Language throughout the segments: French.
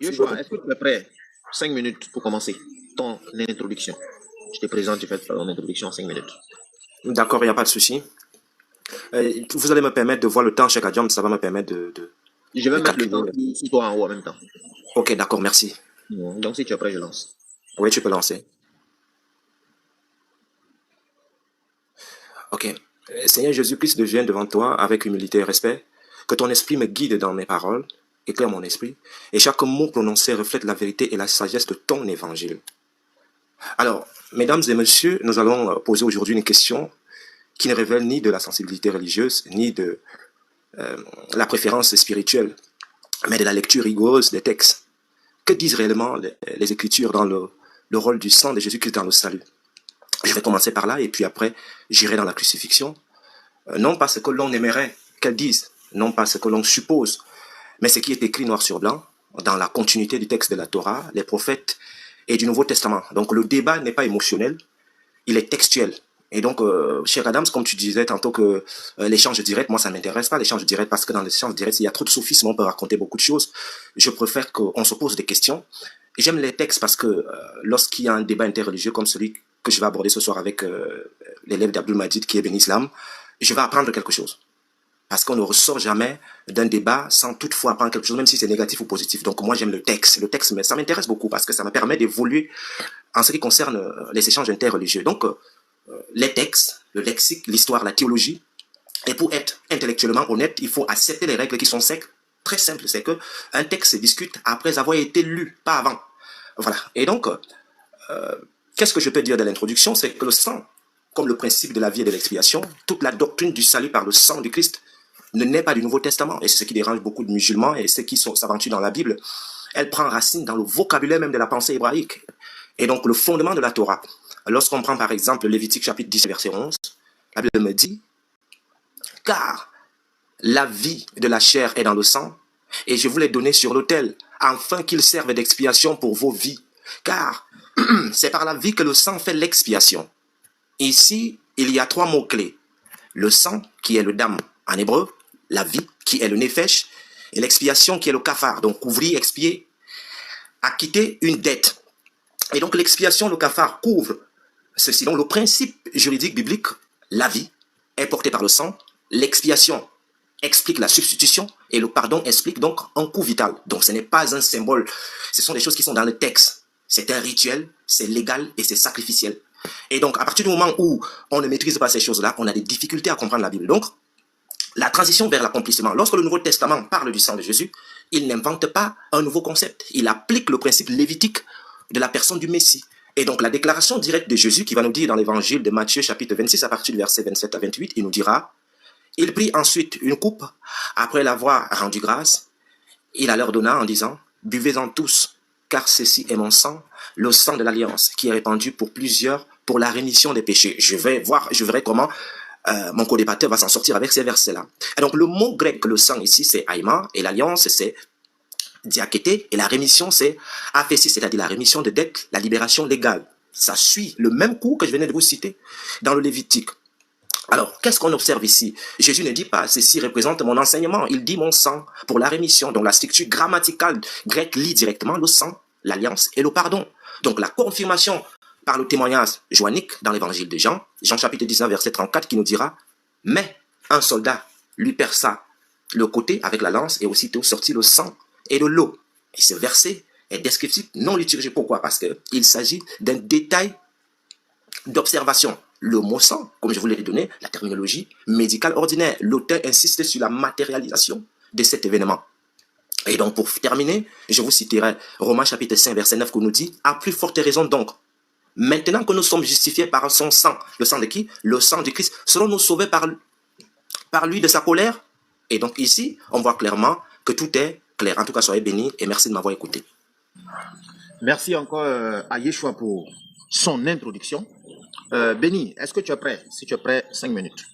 Yoshua, est-ce que tu es prêt? 5 minutes pour commencer ton introduction. Je te présente, tu fais ton introduction en 5 minutes. D'accord, il n'y a pas de souci. Vous allez me permettre de voir le temps, Cheikh Adiam, ça va me permettre Je vais de mettre le temps calculer. sur toi en haut en même temps. Ok, d'accord, merci. Donc si tu es prêt, je lance. Oui, tu peux lancer. Ok. Seigneur Jésus-Christ, je viens devant toi avec humilité et respect. Que ton esprit me guide dans mes paroles, éclaire mon esprit, et chaque mot prononcé reflète la vérité et la sagesse de ton évangile. Alors, mesdames et messieurs, nous allons poser aujourd'hui une question qui ne révèle ni de la sensibilité religieuse, ni de la préférence spirituelle, mais de la lecture rigoureuse des textes. Que disent réellement les Écritures dans le rôle du sang de Jésus-Christ dans le salut? Je vais commencer par là, et puis après, j'irai dans la crucifixion. Non pas ce que l'on aimerait qu'elles disent, non pas ce que l'on suppose, mais ce qui est écrit noir sur blanc, dans la continuité du texte de la Torah, les prophètes et du Nouveau Testament. Donc le débat n'est pas émotionnel, il est textuel. Et donc, cher Adams, comme tu disais tantôt que l'échange direct, moi ça ne m'intéresse pas l'échange direct, parce que dans l'échange direct, il y a trop de sophismes, on peut raconter beaucoup de choses. Je préfère qu'on se pose des questions. Et j'aime les textes parce que lorsqu'il y a un débat interreligieux comme celui que je vais aborder ce soir avec l'élève d'Abdul Majid qui est Ben Islam, je vais apprendre quelque chose. Parce qu'on ne ressort jamais d'un débat sans toutefois apprendre quelque chose, même si c'est négatif ou positif. Donc moi j'aime le texte. Le texte, ça m'intéresse beaucoup parce que ça me permet d'évoluer en ce qui concerne les échanges interreligieux. Donc les textes, le lexique, l'histoire, la théologie. Et pour être intellectuellement honnête, il faut accepter les règles qui sont très simples. C'est que un texte se discute après avoir été lu, pas avant. Voilà. Et donc, qu'est-ce que je peux dire de l'introduction? C'est que le sang, comme le principe de la vie et de l'expiation, toute la doctrine du salut par le sang du Christ ne naît pas du Nouveau Testament. Et c'est ce qui dérange beaucoup de musulmans et ceux qui s'aventurent dans la Bible. Elle prend racine dans le vocabulaire même de la pensée hébraïque. Et donc, le fondement de la Torah. Lorsqu'on prend par exemple Lévitique chapitre 10, verset 11, la Bible me dit, car la vie de la chair est dans le sang, et je vous l'ai donné sur l'autel, afin qu'il serve d'expiation pour vos vies. Car c'est par la vie que le sang fait l'expiation. Ici, il y a 3 mots-clés. Le sang, qui est le dam en hébreu, la vie, qui est le nefesh, et l'expiation, qui est le kafar. Donc, couvrir, expier, acquitter une dette. Et donc, l'expiation, le kafar, couvre ceci. Donc, le principe juridique biblique, la vie, est porté par le sang. L'expiation explique la substitution et le pardon explique donc un coup vital. Donc, ce n'est pas un symbole. Ce sont des choses qui sont dans le texte. C'est un rituel, c'est légal et c'est sacrificiel. Et donc, à partir du moment où on ne maîtrise pas ces choses-là, on a des difficultés à comprendre la Bible. Donc, la transition vers l'accomplissement. Lorsque le Nouveau Testament parle du sang de Jésus, il n'invente pas un nouveau concept. Il applique le principe lévitique de la personne du Messie. Et donc, la déclaration directe de Jésus, qui va nous dire dans l'évangile de Matthieu, chapitre 26, à partir du verset 27 à 28, il nous dira, il prit ensuite une coupe, après l'avoir rendu grâce, il la leur donna en disant, buvez-en tous, car ceci est mon sang, le sang de l'alliance, qui est répandu pour plusieurs, pour la rémission des péchés. Je verrai comment mon co-débatteur va s'en sortir avec ces versets-là. Et donc, le mot grec, le sang ici, c'est aïma, et l'alliance, c'est diakété, et la rémission, c'est aphésis, c'est-à-dire la rémission de dettes, la libération légale. Ça suit le même cours que je venais de vous citer dans le Lévitique. Alors, qu'est-ce qu'on observe ici? Jésus ne dit pas, ceci représente mon enseignement. Il dit mon sang pour la rémission. Donc, la structure grammaticale grecque lit directement le sang, l'alliance et le pardon. Donc, la confirmation par le témoignage joannique dans l'évangile de Jean, Jean chapitre 19, verset 34, qui nous dira, mais un soldat lui perça le côté avec la lance et aussitôt sortit le sang et de l'eau. Et ce verset est descriptif, non liturgique. Pourquoi? Parce qu'il s'agit d'un détail d'observation. Le mot sang, comme je vous l'ai donné, la terminologie médicale ordinaire. L'auteur insiste sur la matérialisation de cet événement. Et donc, pour terminer, je vous citerai Romains chapitre 5, verset 9, qui nous dit, à plus forte raison donc, maintenant que nous sommes justifiés par son sang, le sang de qui? Le sang du Christ, serons-nous sauvés par lui de sa colère? Et donc ici, on voit clairement que tout est clair. En tout cas, soyez bénis et merci de m'avoir écouté. Merci encore à Yeshua pour son introduction. Béni, est-ce que tu es prêt? Si tu es prêt, 5 minutes.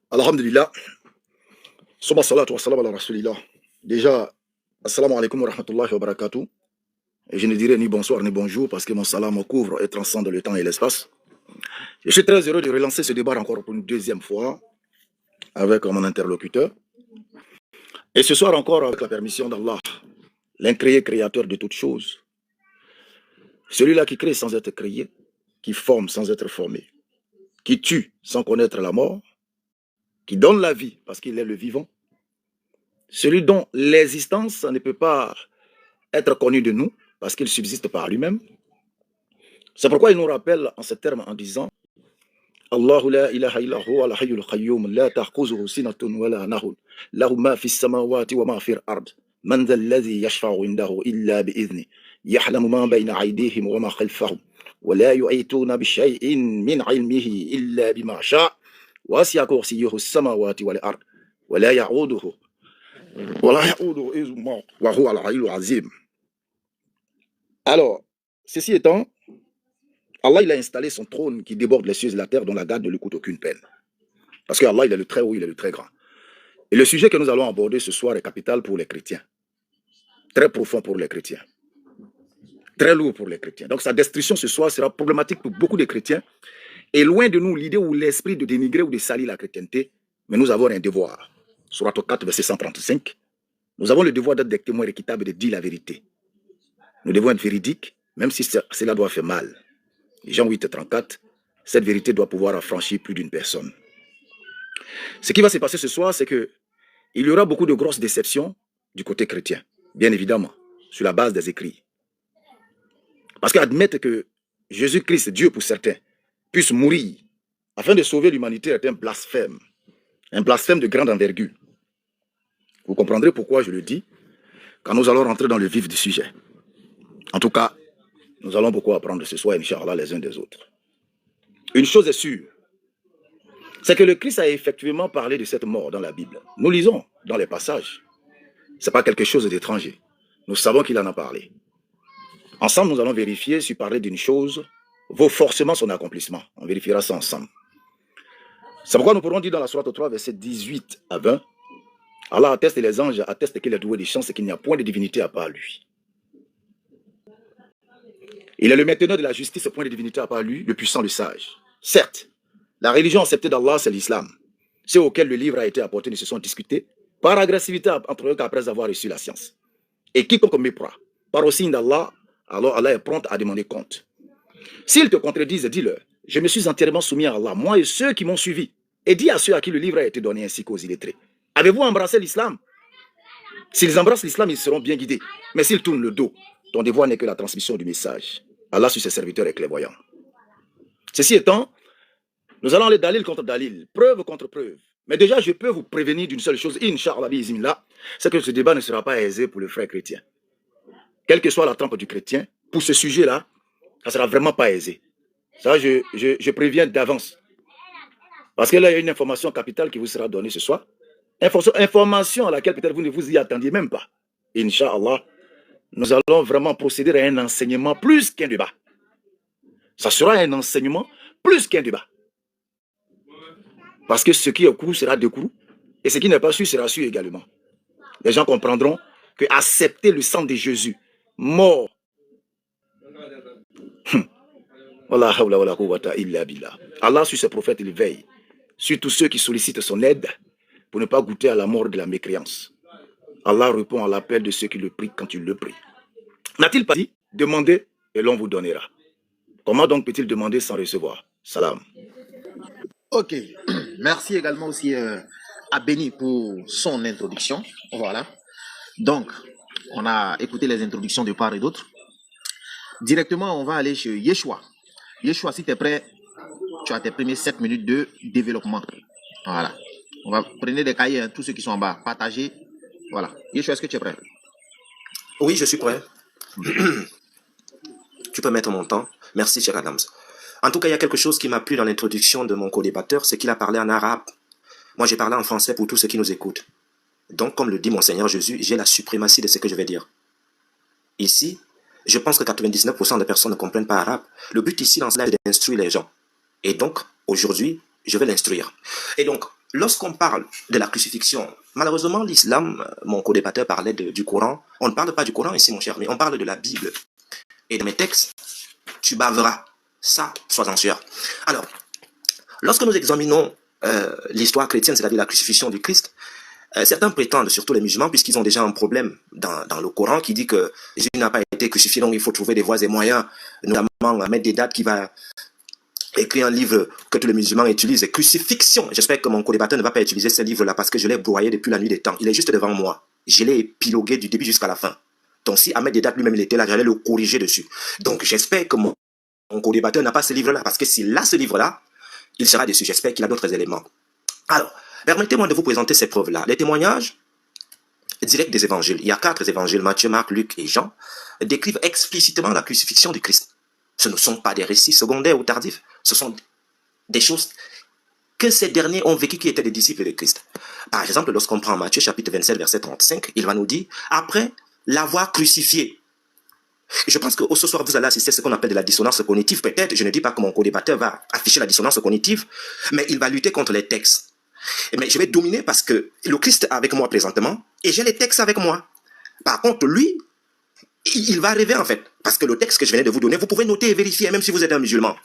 Alhamdulillah. Soma salatu wa salam ala rasulillah. Déjà, assalamu alaikum wa rahmatullahi wa barakatuh. Et je ne dirai ni bonsoir ni bonjour parce que mon salam couvre et transcende le temps et l'espace. Je suis très heureux de relancer ce débat encore pour une deuxième fois avec mon interlocuteur. Et ce soir encore, avec la permission d'Allah, l'incréé créateur de toutes choses, celui-là qui crée sans être créé, qui forme sans être formé, qui tue sans connaître la mort, qui donne la vie parce qu'il est le vivant, celui dont l'existence ne peut pas être connue de nous parce qu'il subsiste par lui-même. C'est pourquoi il nous rappelle en ces termes en disant Allahu la ilaha illa huwa al-hayyul qayyum la ta'khuzuhu sinatun wa la nahun lahu ma fi as-samawati wa ma fi al-ard man dha alladhi yashfa'u indahu illa bi'idhni ya'lamu ma bayna aydihim wa ma khalfahum wa la yu'aytuna bi shay'in min 'ilmihi illa bima sha'a wasi'a kursiyyuhu as-samawati wal ard wa la ya'uduhu wa huwa al-'aliyyul 'azim. Alors, ceci étant, Allah il a installé son trône qui déborde les cieux et la terre, dont la garde ne lui coûte aucune peine. Parce que Allah il est le très haut, il est le très grand. Et le sujet que nous allons aborder ce soir est capital pour les chrétiens. Très profond pour les chrétiens. Très lourd pour les chrétiens. Donc sa destruction ce soir sera problématique pour beaucoup de chrétiens. Et loin de nous l'idée ou l'esprit de dénigrer ou de salir la chrétienté, mais nous avons un devoir. Surat 4, verset 135. Nous avons le devoir d'être des témoins équitables et de dire la vérité. Nous devons être véridiques, même si cela doit faire mal. Jean 8, 34, cette vérité doit pouvoir affranchir plus d'une personne. Ce qui va se passer ce soir, c'est qu'il y aura beaucoup de grosses déceptions du côté chrétien, bien évidemment, sur la base des écrits. Parce qu'admettre que Jésus-Christ, Dieu pour certains, puisse mourir afin de sauver l'humanité est un blasphème de grande envergure. Vous comprendrez pourquoi je le dis quand nous allons rentrer dans le vif du sujet. En tout cas, nous allons beaucoup apprendre ce soir, Inch'Allah, les uns des autres. Une chose est sûre, c'est que le Christ a effectivement parlé de cette mort dans la Bible. Nous lisons dans les passages. Ce n'est pas quelque chose d'étranger. Nous savons qu'il en a parlé. Ensemble, nous allons vérifier si parler d'une chose vaut forcément son accomplissement. On vérifiera ça ensemble. C'est pourquoi nous pourrons dire dans la Sourate 3, versets 18 à 20, Allah atteste et les anges attestent qu'il est doué des chances et qu'il n'y a point de divinité à part lui. Il est le mainteneur de la justice, point de divinité à part lui, le puissant, le sage. Certes, la religion acceptée d'Allah, c'est l'islam. Ceux auxquels le livre a été apporté ne se sont discutés par agressivité entre eux qu'après avoir reçu la science. Et quiconque méprend par au signe d'Allah, alors Allah est prompt à demander compte. S'ils te contredisent, dis-leur, je me suis entièrement soumis à Allah, moi et ceux qui m'ont suivi. Et dis à ceux à qui le livre a été donné ainsi qu'aux illettrés. Avez-vous embrassé l'islam? S'ils embrassent l'islam, ils seront bien guidés. Mais s'ils tournent le dos, ton devoir n'est que la transmission du message. Allah sur ses serviteurs est clairvoyant. Ceci étant, nous allons aller dalil contre dalil, preuve contre preuve. Mais déjà, je peux vous prévenir d'une seule chose, Inch'Allah, c'est que ce débat ne sera pas aisé pour le frère chrétien. Quelle que soit la trempe du chrétien, pour ce sujet-là, ça ne sera vraiment pas aisé. Ça, je préviens d'avance. Parce que là, il y a une information capitale qui vous sera donnée ce soir. Information à laquelle peut-être vous ne vous y attendiez même pas. Inch'Allah, nous allons vraiment procéder à un enseignement plus qu'un débat. Ça sera un enseignement plus qu'un débat. Parce que ce qui est couru sera de couru, et ce qui n'est pas sûr sera sûr également. Les gens comprendront que accepter le sang de Jésus, mort, Allah sur ses prophètes, il veille sur tous ceux qui sollicitent son aide pour ne pas goûter à la mort de la mécréance. Allah répond à l'appel de ceux qui le prient quand il le prie. N'a-t-il pas dit, demandez et l'on vous donnera? Comment donc peut-il demander sans recevoir? Salam. Ok, merci également aussi à Béni pour son introduction. Voilà. Donc, on a écouté les introductions de part et d'autre. Directement, on va aller chez Yeshua. Yeshua, si tu es prêt, tu as tes premiers 7 minutes de développement. Voilà. On va prendre des cahiers, hein, tous ceux qui sont en bas, partager. Voilà. Yeshua, est-ce que tu es prêt? Oui, je suis prêt. Tu peux mettre mon temps. Merci, cher Adams. En tout cas, il y a quelque chose qui m'a plu dans l'introduction de mon co-débatteur, c'est qu'il a parlé en arabe. Moi, j'ai parlé en français pour tous ceux qui nous écoutent. Donc, comme le dit mon Seigneur Jésus, j'ai la suprématie de ce que je vais dire. Ici, je pense que 99% des personnes ne comprennent pas arabe. Le but ici, dans cela, est d'instruire les gens. Et donc, aujourd'hui, je vais l'instruire. Et donc, lorsqu'on parle de la crucifixion, malheureusement, l'islam, mon co-débatteur parlait du Coran. On ne parle pas du Coran ici, mon cher, mais on parle de la Bible. Et dans mes textes, tu baveras. Ça, sois-en sûr. Alors, lorsque nous examinons l'histoire chrétienne, c'est-à-dire la crucifixion du Christ, certains prétendent, surtout les musulmans, puisqu'ils ont déjà un problème dans le Coran qui dit que Jésus n'a pas été crucifié, donc il faut trouver des voies et moyens, notamment à mettre des dates qui va écrire un livre que tous les musulmans utilisent, Crucifixion. J'espère que mon co-débatteur ne va pas utiliser ce livre-là parce que je l'ai broyé depuis la nuit des temps. Il est juste devant moi. Je l'ai épilogué du début jusqu'à la fin. Donc si Ahmed Dedat lui-même il était là, j'allais le corriger dessus. Donc j'espère que mon co-débatteur n'a pas ce livre-là, parce que s'il a ce livre-là, il sera dessus. J'espère qu'il a d'autres éléments. Alors, permettez-moi de vous présenter ces preuves-là. Les témoignages directs des évangiles. Il y a 4 évangiles, Matthieu, Marc, Luc et Jean, décrivent explicitement la crucifixion du Christ. Ce ne sont pas des récits secondaires ou tardifs. Ce sont des choses que ces derniers ont vécues qui étaient des disciples de Christ. Par exemple, lorsqu'on prend Matthieu chapitre 27, verset 35, il va nous dire, après l'avoir crucifié. Je pense que ce soir, vous allez assister à ce qu'on appelle de la dissonance cognitive. Peut-être, je ne dis pas que mon co-débatteur va afficher la dissonance cognitive, mais il va lutter contre les textes. Mais je vais dominer parce que le Christ est avec moi présentement et j'ai les textes avec moi. Par contre, lui, il va rêver en fait. Parce que le texte que je venais de vous donner, vous pouvez noter et vérifier, même si vous êtes un musulman.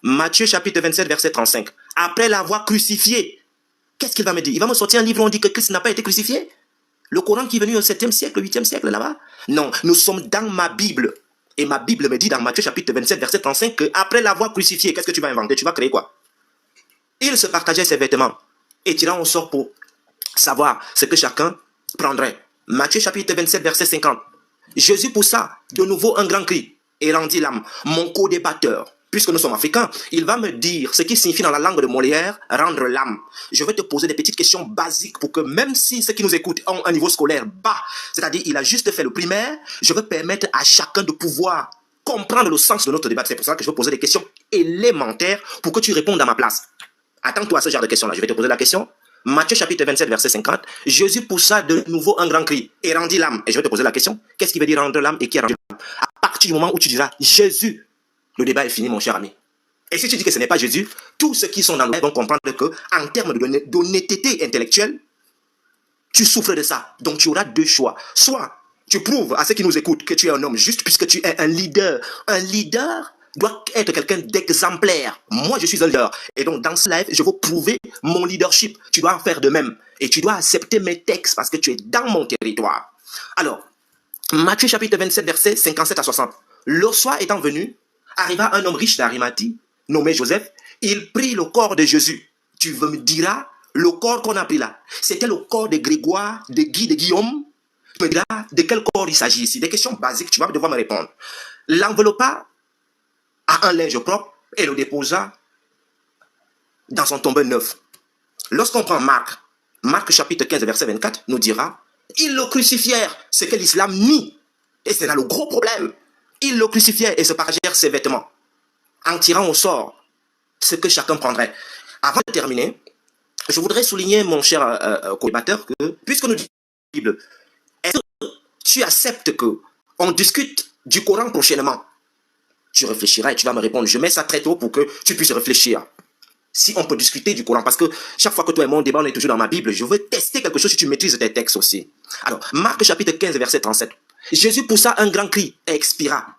Matthieu chapitre 27, verset 35. Après l'avoir crucifié, qu'est-ce qu'il va me dire? Il va me sortir un livre où on dit que Christ n'a pas été crucifié? Le Coran qui est venu au 7e siècle, au 8e siècle là-bas? Non, nous sommes dans ma Bible. Et ma Bible me dit dans Matthieu chapitre 27, verset 35 que après l'avoir crucifié, qu'est-ce que tu vas inventer? Tu vas créer quoi? Il se partageait ses vêtements et tirant au sort pour savoir ce que chacun prendrait. Matthieu chapitre 27, verset 50. Jésus poussa de nouveau un grand cri et rendit l'âme. Mon co-débatteur, puisque nous sommes africains, il va me dire ce qui signifie dans la langue de Molière, rendre l'âme. Je vais te poser des petites questions basiques pour que même si ceux qui nous écoutent ont un niveau scolaire bas, c'est-à-dire il a juste fait le primaire, je vais permettre à chacun de pouvoir comprendre le sens de notre débat. C'est pour ça que je vais poser des questions élémentaires pour que tu répondes à ma place. Attends-toi à ce genre de questions-là. Je vais te poser la question. Matthieu chapitre 27, verset 50. Jésus poussa de nouveau un grand cri et rendit l'âme. Et je vais te poser la question. Qu'est-ce qui veut dire rendre l'âme et qui a rendu l'âme? À partir du moment où tu diras Jésus, le débat est fini, mon cher ami. Et si tu dis que ce n'est pas Jésus, tous ceux qui sont dans le vont comprendre que, en termes d'honnêteté intellectuelle, tu souffres de ça. Donc tu auras 2 choix. Soit tu prouves à ceux qui nous écoutent que tu es un homme juste puisque tu es un leader. Un leader doit être quelqu'un d'exemplaire. Moi, je suis un leader. Et donc, dans ce live, je veux prouver mon leadership. Tu dois en faire de même. Et tu dois accepter mes textes parce que tu es dans mon territoire. Alors, Matthieu chapitre 27, versets 57 à 60. Le soir étant venu, arriva un homme riche d'Arimathie, nommé Joseph. Il prit le corps de Jésus. Tu me diras, le corps qu'on a pris là, c'était le corps de Grégoire, de Guy, de Guillaume. Tu me diras de quel corps il s'agit ici. Des questions basiques, tu vas devoir me répondre. L'enveloppa à un linge propre et le déposa dans son tombeau neuf. Lorsqu'on prend Marc chapitre 15, verset 24, nous dira, ils le crucifièrent, ce que l'islam nie. Et c'est là le gros problème. Ils le crucifièrent et se partagèrent ses vêtements, en tirant au sort ce que chacun prendrait. Avant de terminer, je voudrais souligner, mon cher co-débatteur, que puisque nous disons la Bible, est-ce que tu acceptes qu'on discute du Coran prochainement? Tu réfléchiras et tu vas me répondre. Je mets ça très tôt pour que tu puisses réfléchir. Si on peut discuter du Coran, parce que chaque fois que toi et moi on débat, on est toujours dans ma Bible, je veux tester quelque chose si tu maîtrises tes textes aussi. Alors, Marc chapitre 15, verset 37. Jésus poussa un grand cri et expira.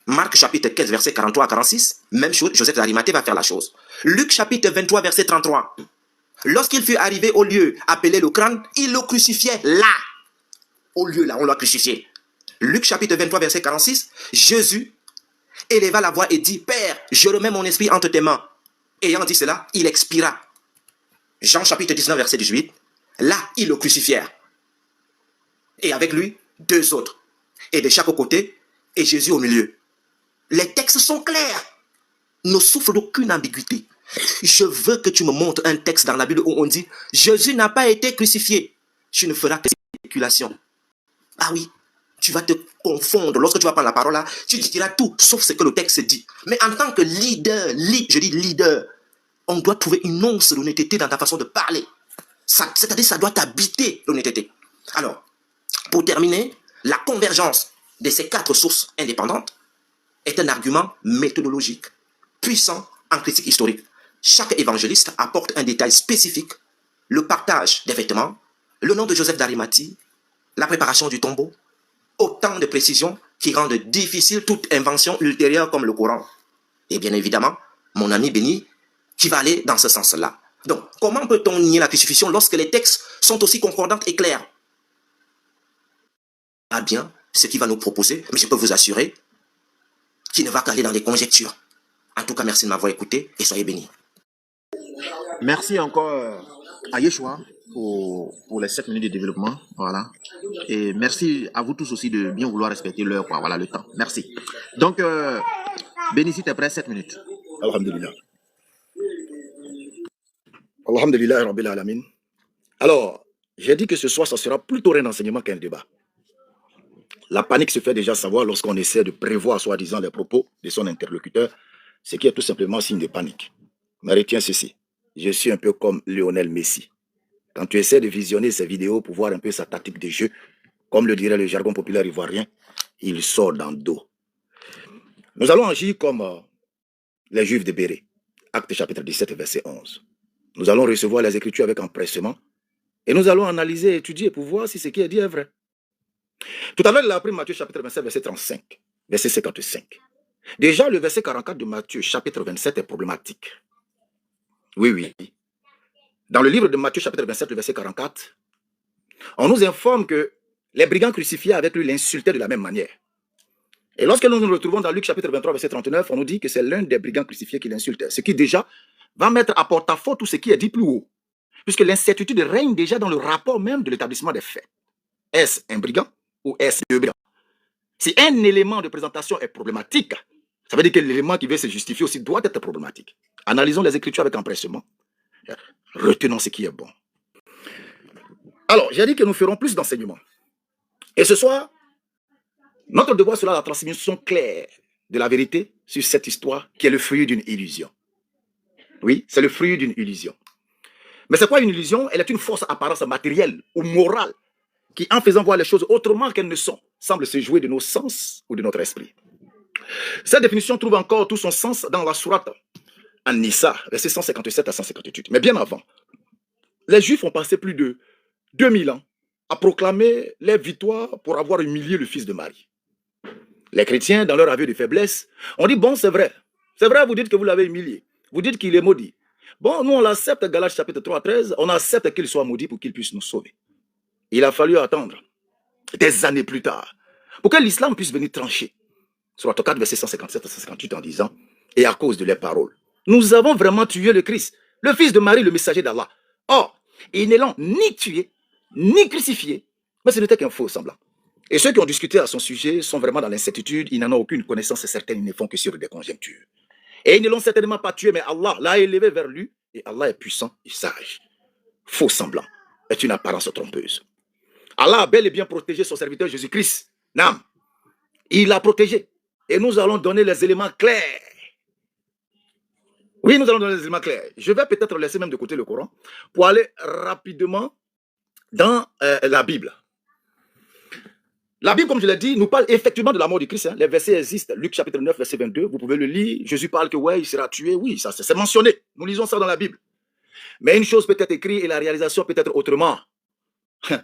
Marc chapitre 15, verset 43 à 46. Même chose, Joseph d'Arimathée va faire la chose. Luc chapitre 23, verset 33. Lorsqu'il fut arrivé au lieu appelé le crâne, il le crucifiait là. Au lieu là, on l'a crucifié. Luc chapitre 23, verset 46. Jésus éleva la voix et dit, Père, je remets mon esprit entre tes mains. Ayant dit cela, il expira. Jean chapitre 19, verset 18. Là, ils le crucifièrent. Et avec lui, 2 autres. Et de chaque côté, et Jésus au milieu. Les textes sont clairs. Ne souffre d'aucune ambiguïté. Je veux que tu me montres un texte dans la Bible où on dit, Jésus n'a pas été crucifié. Tu ne feras que spéculation. Ah oui. Tu vas te confondre. Lorsque tu vas prendre la parole là, tu diras tout, sauf ce que le texte dit. Mais en tant que leader, je dis leader, on doit trouver une once d'honnêteté dans ta façon de parler. C'est-à-dire ça doit t'habiter, l'honnêteté. Alors, pour terminer, la convergence de ces 4 sources indépendantes est un argument méthodologique, puissant en critique historique. Chaque évangéliste apporte un détail spécifique, le partage des vêtements, le nom de Joseph d'Arimathie, la préparation du tombeau, autant de précisions qui rendent difficile toute invention ultérieure comme le Coran. Et bien évidemment, mon ami béni, qui va aller dans ce sens-là. Donc, comment peut-on nier la crucifixion lorsque les textes sont aussi concordants et clairs? Ah bien, ce qu'il va nous proposer, mais je peux vous assurer qu'il ne va qu'aller dans des conjectures. En tout cas, merci de m'avoir écouté et soyez bénis. Merci encore à Yeshua pour les 7 minutes de développement. Voilà. Et merci à vous tous aussi de bien vouloir respecter l'heure, voilà, le temps. Merci. Donc, Béni, si tu es prêt, 7 minutes. Alhamdulillah. Alhamdulillah, Rabbil Alamin. Alors, j'ai dit que ce soir, ça sera plutôt un enseignement qu'un débat. La panique se fait déjà savoir lorsqu'on essaie de prévoir, soi-disant, les propos de son interlocuteur, ce qui est tout simplement signe de panique. Mais retiens ceci, je suis un peu comme Lionel Messi. Quand tu essaies de visionner ses vidéos pour voir un peu sa tactique de jeu, comme le dirait le jargon populaire ivoirien, il sort dans le dos. Nous allons agir comme les Juifs de Béré, Acte chapitre 17, verset 11. Nous allons recevoir les Écritures avec empressement et nous allons analyser et étudier pour voir si ce qui est dit est vrai. Tout à l'heure, il a appris Matthieu chapitre 27, verset 35, verset 55. Déjà, le verset 44 de Matthieu chapitre 27 est problématique. Oui. Dans le livre de Matthieu chapitre 27, le verset 44, on nous informe que les brigands crucifiés avec lui l'insultaient de la même manière. Et lorsque nous nous retrouvons dans Luc chapitre 23, verset 39, on nous dit que c'est l'un des brigands crucifiés qui l'insultait. Ce qui déjà va mettre à porte-à-faux tout ce qui est dit plus haut. Puisque l'incertitude règne déjà dans le rapport même de l'établissement des faits. Est-ce un brigand ou est-ce deux brigands? Si un élément de présentation est problématique, ça veut dire que l'élément qui veut se justifier aussi doit être problématique. Analysons les Écritures avec empressement. Retenons ce qui est bon. Alors, j'ai dit que nous ferons plus d'enseignements. Et ce soir, notre devoir sera la transmission claire de la vérité sur cette histoire qui est le fruit d'une illusion. Oui, c'est le fruit d'une illusion. Mais c'est quoi une illusion? Elle est une force apparence matérielle ou morale qui, en faisant voir les choses autrement qu'elles ne sont, semble se jouer de nos sens ou de notre esprit. Cette définition trouve encore tout son sens dans la sourate An-Nisa, versets 157 à 158. Mais bien avant, les Juifs ont passé plus de 2000 ans à proclamer les victoires pour avoir humilié le fils de Marie. Les chrétiens, dans leur aveu de faiblesse, ont dit, bon, c'est vrai, vous dites que vous l'avez humilié, vous dites qu'il est maudit. Bon, nous on l'accepte, Galates chapitre 3, 13, on accepte qu'il soit maudit pour qu'il puisse nous sauver. Il a fallu attendre des années plus tard pour que l'islam puisse venir trancher. Sur 4, verset 157 à 158 en disant, et à cause de leurs paroles, nous avons vraiment tué le Christ, le fils de Marie, le messager d'Allah. Or, ils ne l'ont ni tué, ni crucifié, mais ce n'était qu'un faux semblant. Et ceux qui ont discuté à son sujet sont vraiment dans l'incertitude, ils n'en ont aucune connaissance certaine, ils ne font que sur des conjectures. Et ils ne l'ont certainement pas tué, mais Allah l'a élevé vers lui, et Allah est puissant et sage. Faux semblant est une apparence trompeuse. Allah a bel et bien protégé son serviteur Jésus-Christ. Nam, il l'a protégé. Et nous allons donner les éléments clairs. Oui, nous allons donner les éléments clairs. Je vais peut-être laisser même de côté le Coran pour aller rapidement dans la Bible. La Bible, comme je l'ai dit, nous parle effectivement de la mort du Christ. Les versets existent. Luc chapitre 9, verset 22, vous pouvez le lire. Jésus parle que ouais, il sera tué. Oui, ça c'est mentionné. Nous lisons ça dans la Bible. Mais une chose peut être écrite et la réalisation peut être autrement.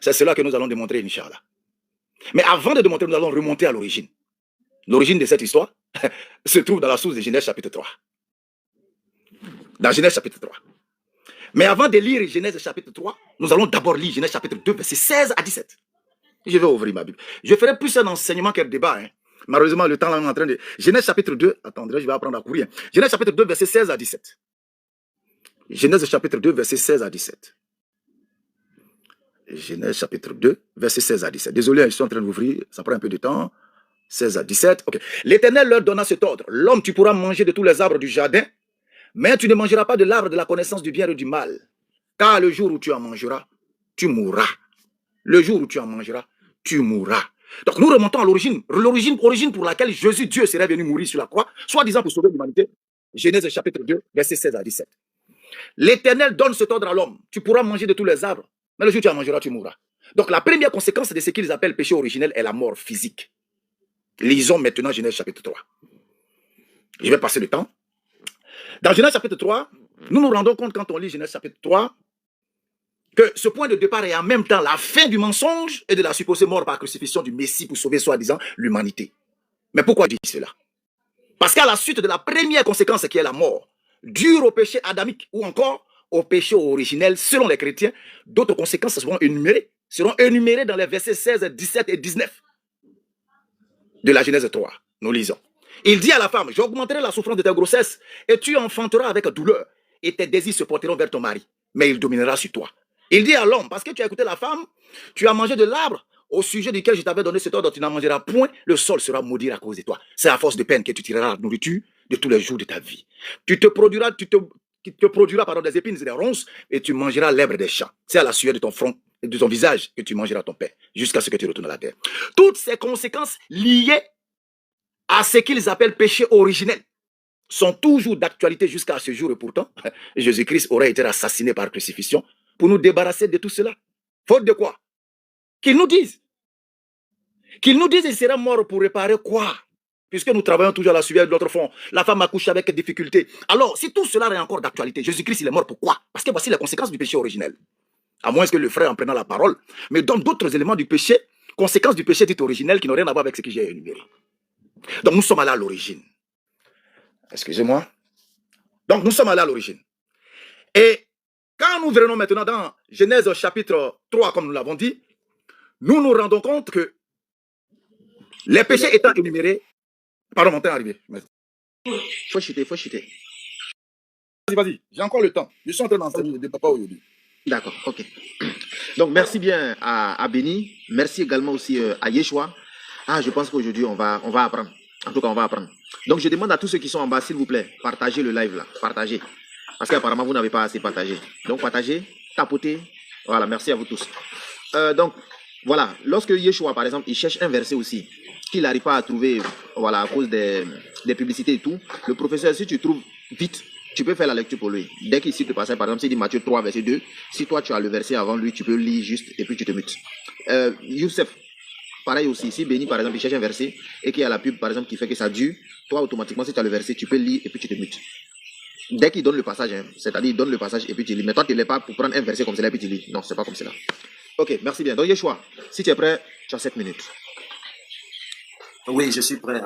C'est cela que nous allons démontrer, Inch'Allah. Mais avant de démontrer, nous allons remonter à l'origine. L'origine de cette histoire se trouve dans la source de Genèse chapitre 3. Dans Genèse chapitre 3. Mais avant de lire Genèse chapitre 3, nous allons d'abord lire Genèse chapitre 2, verset 16 à 17. Je vais ouvrir ma Bible. Je ferai plus un enseignement qu'un débat. Malheureusement, le temps là, on est en train de... Genèse chapitre 2, attendez, je vais apprendre à courir. Genèse chapitre 2, verset 16 à 17. Genèse chapitre 2, verset 16 à 17. Genèse chapitre 2, verset 16 à 17. Désolé, je suis en train d'ouvrir, ça prend un peu de temps. 16 à 17. Ok. L'Éternel leur donna cet ordre. L'homme, tu pourras manger de tous les arbres du jardin, mais tu ne mangeras pas de l'arbre de la connaissance du bien et du mal. Car le jour où tu en mangeras, tu mourras. Le jour où tu en mangeras, tu mourras. Donc nous remontons à l'origine pour laquelle Jésus, Dieu, serait venu mourir sur la croix, soi-disant pour sauver l'humanité. Genèse chapitre 2, verset 16 à 17. L'Éternel donne cet ordre à l'homme. Tu pourras manger de tous les arbres, mais le jour où tu en mangeras, tu mourras. Donc la première conséquence de ce qu'ils appellent péché originel est la mort physique. Lisons maintenant Genèse chapitre 3. Je vais passer le temps. Dans Genèse chapitre 3, nous nous rendons compte quand on lit Genèse chapitre 3 que ce point de départ est en même temps la fin du mensonge et de la supposée mort par crucifixion du Messie pour sauver soi-disant l'humanité. Mais pourquoi dire cela? Parce qu'à la suite de la première conséquence qui est la mort, dure au péché adamique ou encore au péché originel, selon les chrétiens, d'autres conséquences seront énumérées dans les versets 16, 17 et 19 de la Genèse 3. Nous lisons. Il dit à la femme, j'augmenterai la souffrance de ta grossesse et tu enfanteras avec douleur et tes désirs se porteront vers ton mari, mais il dominera sur toi. Il dit à l'homme, parce que tu as écouté la femme, tu as mangé de l'arbre au sujet duquel je t'avais donné cet ordre, tu n'en mangeras point, le sol sera maudit à cause de toi. C'est à force de peine que tu tireras la nourriture de tous les jours de ta vie. Tu te produiras des épines et des ronces et tu mangeras l'herbe des champs. C'est à la sueur de ton front et de ton visage que tu mangeras ton pain jusqu'à ce que tu retournes à la terre. Toutes ces conséquences liées à ce qu'ils appellent péché originel sont toujours d'actualité jusqu'à ce jour. Et pourtant, Jésus-Christ aurait été assassiné par crucifixion pour nous débarrasser de tout cela. Faute de quoi? Qu'ils nous disent. Qu'ils nous disent qu'il sera mort pour réparer quoi? Puisque nous travaillons toujours à la sueur de l'autre fond. La femme accouche avec difficulté. Alors, si tout cela est encore d'actualité, Jésus-Christ, il est mort pourquoi? Parce que voici les conséquences du péché originel. À moins que le frère, en prenant la parole, me donne d'autres éléments du péché, conséquences du péché dit originel qui n'ont rien à voir avec ce que j'ai énuméré. Donc, nous sommes allés à l'origine. Excusez-moi. Donc, nous sommes allés à l'origine. Et quand nous venons maintenant dans Genèse chapitre 3, comme nous l'avons dit, nous nous rendons compte que les péchés étant énumérés... Pardon, mon temps est arrivé. Faut chuter. Vas-y, j'ai encore le temps. Je suis en train d'enseigner de papa aujourd'hui. D'accord, ok. Donc, merci bien à Béni. Merci également aussi à Yeshua. Ah, je pense qu'aujourd'hui, on va apprendre. En tout cas, on va apprendre. Donc, je demande à tous ceux qui sont en bas, s'il vous plaît, partagez le live là. Partagez. Parce qu'apparemment, vous n'avez pas assez partagé. Donc, partagez, tapotez. Voilà, merci à vous tous. Donc, voilà. Lorsque Yeshua, par exemple, il cherche un verset aussi, qu'il n'arrive pas à trouver, voilà, à cause des publicités et tout, le professeur, si tu trouves vite, tu peux faire la lecture pour lui. Dès qu'il cite le passage, par exemple, s'il dit Matthieu 3, verset 2, si toi, tu as le verset avant lui, tu peux lire juste et puis tu te mutes. Youssef, pareil aussi, si Béni, par exemple, il cherche un verset et qu'il y a la pub, par exemple, qui fait que ça dure, toi, automatiquement, si tu as le verset, tu peux lire et puis tu te mutes. Dès qu'il donne le passage, hein, c'est-à-dire il donne le passage et puis tu lis. Mais toi, tu ne l'es pas pour prendre un verset comme cela et puis tu lis. Non, c'est pas comme cela. Ok, merci bien. Donc, Yeshua, si tu es prêt, tu as 7 minutes. Oui, je suis prêt.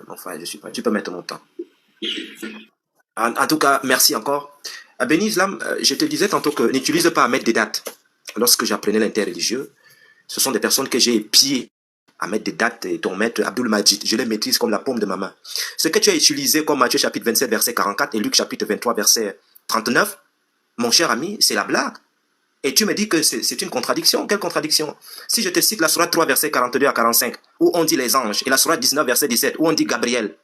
Mon frère, je suis prêt. Tu peux mettre mon temps. En tout cas, merci encore. Béni Islam, je te disais tantôt que n'utilise pas à mettre des dates. Lorsque j'apprenais l'interreligieux, ce sont des personnes que j'ai épiées à mettre des dates et ton maître Abdul Majid, je les maîtrise comme la paume de ma main. Ce que tu as utilisé comme Matthieu chapitre 27 verset 44 et Luc chapitre 23 verset 39, mon cher ami, c'est la blague. Et tu me dis que c'est une contradiction. Quelle contradiction? Si je te cite la sourate 3 verset 42 à 45, où on dit les anges, et la sourate 19 verset 17, où on dit Gabriel,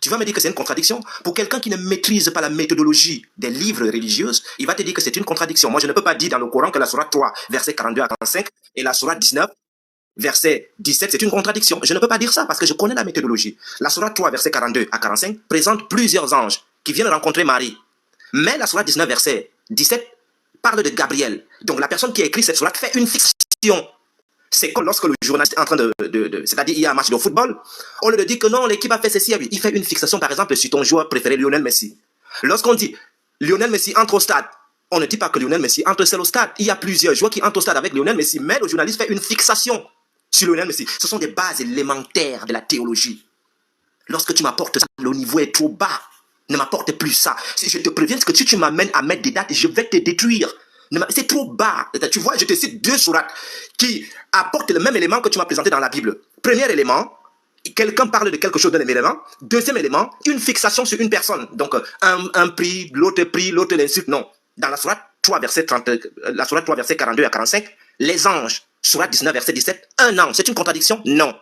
tu vas me dire que c'est une contradiction? Pour quelqu'un qui ne maîtrise pas la méthodologie des livres religieux, il va te dire que c'est une contradiction. Moi, je ne peux pas dire dans le Coran que la sourate 3 verset 42 à 45 et la sourate 19 verset 17, c'est une contradiction. Je ne peux pas dire ça parce que je connais la méthodologie. La sourate 3, verset 42 à 45, présente plusieurs anges qui viennent rencontrer Marie. Mais la sourate 19, verset 17, parle de Gabriel. Donc la personne qui a écrit cette sourate fait une fiction. C'est comme lorsque le journaliste est en train c'est-à-dire il y a un match de football, on lui dit que non, l'équipe a fait ceci, il fait une fixation par exemple sur ton joueur préféré, Lionel Messi. Lorsqu'on dit Lionel Messi entre au stade, on ne dit pas que Lionel Messi entre seul au stade. Il y a plusieurs joueurs qui entrent au stade avec Lionel Messi, mais le journaliste fait une fixation sur Lionel Messi. Ce sont des bases élémentaires de la théologie. Lorsque tu m'apportes ça, le niveau est trop bas. Ne m'apporte plus ça. Si je te préviens que si tu m'amènes à mettre des dates, je vais te détruire. C'est trop bas. Tu vois, je te cite deux sourates qui apportent le même élément que tu m'as présenté dans la Bible. Premier élément, quelqu'un parle de quelque chose d'un élément. Deuxième élément, une fixation sur une personne. Donc, un prix, l'autre l'insulte. Non. Dans la sourate 3, verset 42 à 45, les anges, sourate 19, verset 17, un ange, c'est une contradiction? Non.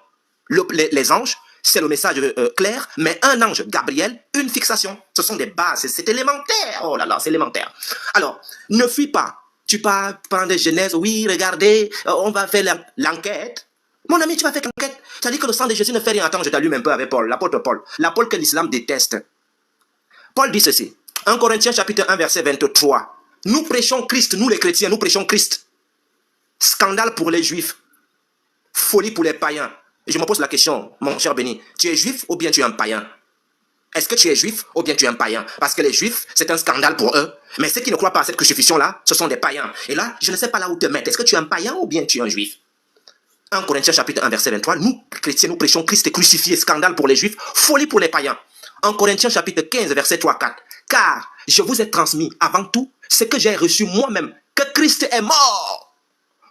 Les anges, c'est le message clair, mais un ange, Gabriel, une fixation. Ce sont des bases, c'est élémentaire. Oh là là, c'est élémentaire. Alors, ne fuis pas. Tu pars prendre des Genèse, oui, regardez, on va faire l'enquête. Mon ami, tu vas faire l'enquête. Tu as dit que le sang de Jésus ne fait rien. Attends, je t'allume un peu avec Paul, l'apôtre Paul. L'apôtre que l'islam déteste. Paul dit ceci. 1 Corinthiens chapitre 1, verset 23. Nous prêchons Christ, nous les chrétiens, nous prêchons Christ. Scandale pour les juifs. Folie pour les païens. Et je me pose la question, mon cher Béni, tu es juif ou bien tu es un païen? Est-ce que tu es juif ou bien tu es un païen? Parce que les juifs, c'est un scandale pour eux. Mais ceux qui ne croient pas à cette crucifixion-là, ce sont des païens. Et là, je ne sais pas là où te mettre. Est-ce que tu es un païen ou bien tu es un juif? 1 Corinthiens chapitre 1, verset 23. Nous, chrétiens, nous prêchons Christ crucifié, scandale pour les juifs, folie pour les païens. 1 Corinthiens chapitre 15, verset 3-4. Car je vous ai transmis avant tout ce que j'ai reçu moi-même, que Christ est mort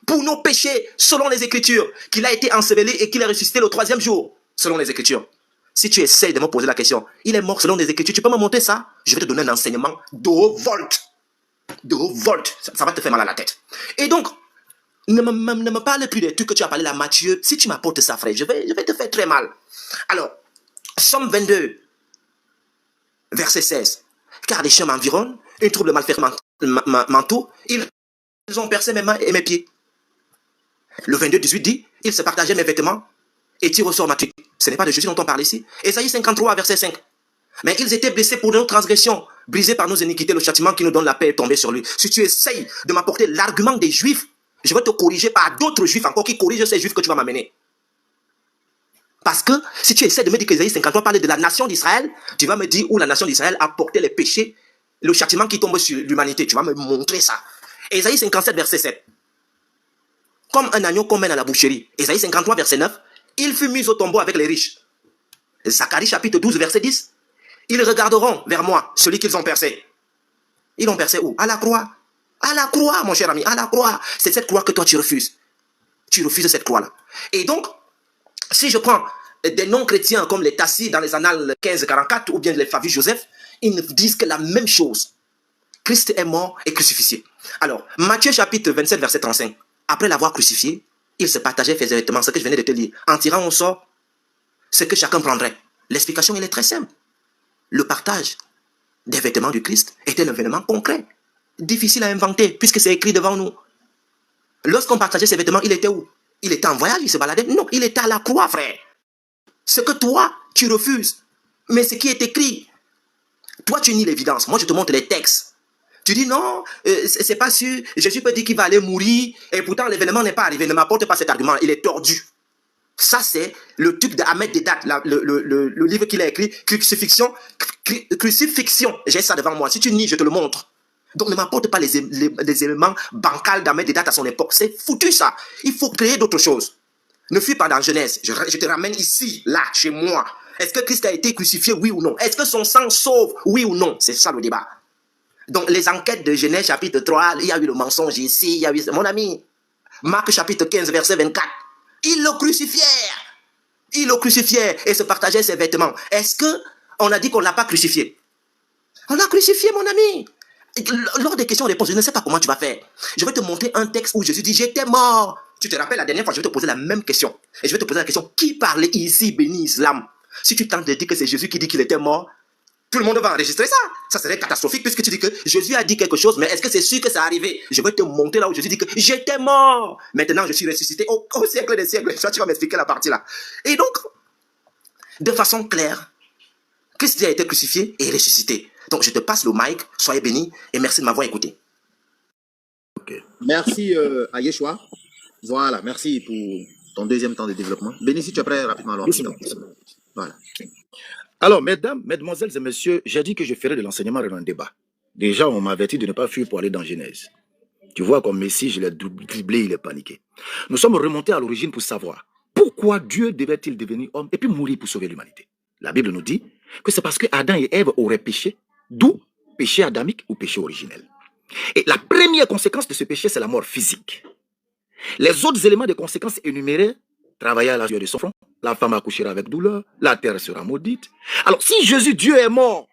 pour nos péchés, selon les Écritures, qu'il a été enseveli et qu'il est ressuscité le 3e jour, selon les Écritures. Si tu essayes de me poser la question, il est mort selon les Écritures, tu peux me montrer ça? Je vais te donner un enseignement de haut volt. De haut volt. Ça va te faire mal à la tête. Et donc, ne me parle plus des trucs que tu as parlé là, Matthieu. Si tu m'apportes ça, frère, je vais te faire très mal. Alors, Somme 22, verset 16. Car des chiens m'environnent, une troupe de malfaiteurs m'entoure, ils ont percé mes mains et mes pieds. Le 22, 18 dit, ils se partageaient mes vêtements et tirent au sort ma tuque. Ce n'est pas de Jésus dont on parle ici. Ésaïe 53, verset 5. Mais ils étaient blessés pour nos transgressions, brisés par nos iniquités, le châtiment qui nous donne la paix est tombé sur lui. Si tu essayes de m'apporter l'argument des Juifs, je vais te corriger par d'autres Juifs encore qui corrigent ces Juifs que tu vas m'amener. Parce que si tu essaies de me dire qu'Ésaïe 53 parle de la nation d'Israël, tu vas me dire où la nation d'Israël a porté les péchés, le châtiment qui tombe sur l'humanité. Tu vas me montrer ça. Ésaïe 57, verset 7. Comme un agneau qu'on mène à la boucherie. Ésaïe 53, verset 9. Il fut mis au tombeau avec les riches. Zacharie chapitre 12, verset 10. Ils regarderont vers moi, celui qu'ils ont percé. Ils l'ont percé où? À la croix. À la croix, mon cher ami, à la croix. C'est cette croix que toi tu refuses. Tu refuses cette croix-là. Et donc, si je prends des non-chrétiens comme les Tassis dans les annales 1544 ou bien les Flavius Joseph, ils ne disent que la même chose. Christ est mort et crucifié. Alors, Matthieu chapitre 27, verset 35. Après l'avoir crucifié, il se partageait ses vêtements, ce que je venais de te lire, en tirant au sort ce que chacun prendrait. L'explication, elle est très simple. Le partage des vêtements du Christ était un événement concret, difficile à inventer, puisque c'est écrit devant nous. Lorsqu'on partageait ses vêtements, il était où? Il était en voyage, il se baladait? Non, il était à la croix, frère. Ce que toi, tu refuses, mais ce qui est écrit, toi, tu nies l'évidence. Moi, je te montre les textes. Tu dis non, c'est pas sûr, Jésus peut dire qu'il va aller mourir, et pourtant l'événement n'est pas arrivé. Ne m'apporte pas cet argument, il est tordu. Ça, c'est le truc d'Ahmed Dedat, le livre qu'il a écrit, Crucifixion. J'ai ça devant moi. Si tu nies, je te le montre. Donc, ne m'apporte pas les éléments bancals d'Ahmed Dedat à son époque. C'est foutu, ça. Il faut créer d'autres choses. Ne fuis pas dans Genèse. Je te ramène ici, là, chez moi. Est-ce que Christ a été crucifié, oui ou non? Est-ce que son sang sauve, oui ou non? C'est ça le débat. Donc, les enquêtes de Genèse, chapitre 3, il y a eu le mensonge ici, il y a eu... Mon ami, Marc, chapitre 15, verset 24. Ils le crucifièrent. Ils le crucifièrent et se partageaient ses vêtements. Est-ce qu'on a dit qu'on ne l'a pas crucifié? On l'a crucifié, mon ami. Lors des questions-réponses, je ne sais pas comment tu vas faire. Je vais te montrer un texte où Jésus dit, j'étais mort. Tu te rappelles la dernière fois, je vais te poser la même question. Et je vais te poser la question, qui parlait ici, béni Islam? Si tu tentes de dire que c'est Jésus qui dit qu'il était mort, tout le monde va enregistrer ça. Ça serait catastrophique puisque tu dis que Jésus a dit quelque chose, mais est-ce que c'est sûr que ça arrivé? Je vais te montrer là où Jésus dit que j'étais mort. Maintenant, je suis ressuscité au siècle des siècles. Ça, tu vas m'expliquer la partie là. Et donc, de façon claire, Christ a été crucifié et ressuscité. Donc, je te passe le mic. Soyez bénis et merci de m'avoir écouté. Okay. Merci à Yeshua. Voilà, merci pour ton deuxième temps de développement. Béni, si tu es prêt rapidement. Alors, voilà. Alors, mesdames, mesdemoiselles et messieurs, j'ai dit que je ferai de l'enseignement dans un débat. Déjà, on m'a averti de ne pas fuir pour aller dans Genèse. Tu vois, comme Messie, je l'ai dribblé, il est paniqué. Nous sommes remontés à l'origine pour savoir pourquoi Dieu devait-il devenir homme et puis mourir pour sauver l'humanité. La Bible nous dit que c'est parce que Adam et Ève auraient péché, d'où péché adamique ou péché originel. Et la première conséquence de ce péché, c'est la mort physique. Les autres éléments de conséquences énumérés, travailler à la sueur de son front, la femme accouchera avec douleur, la terre sera maudite. Alors, si Jésus, Dieu est mort,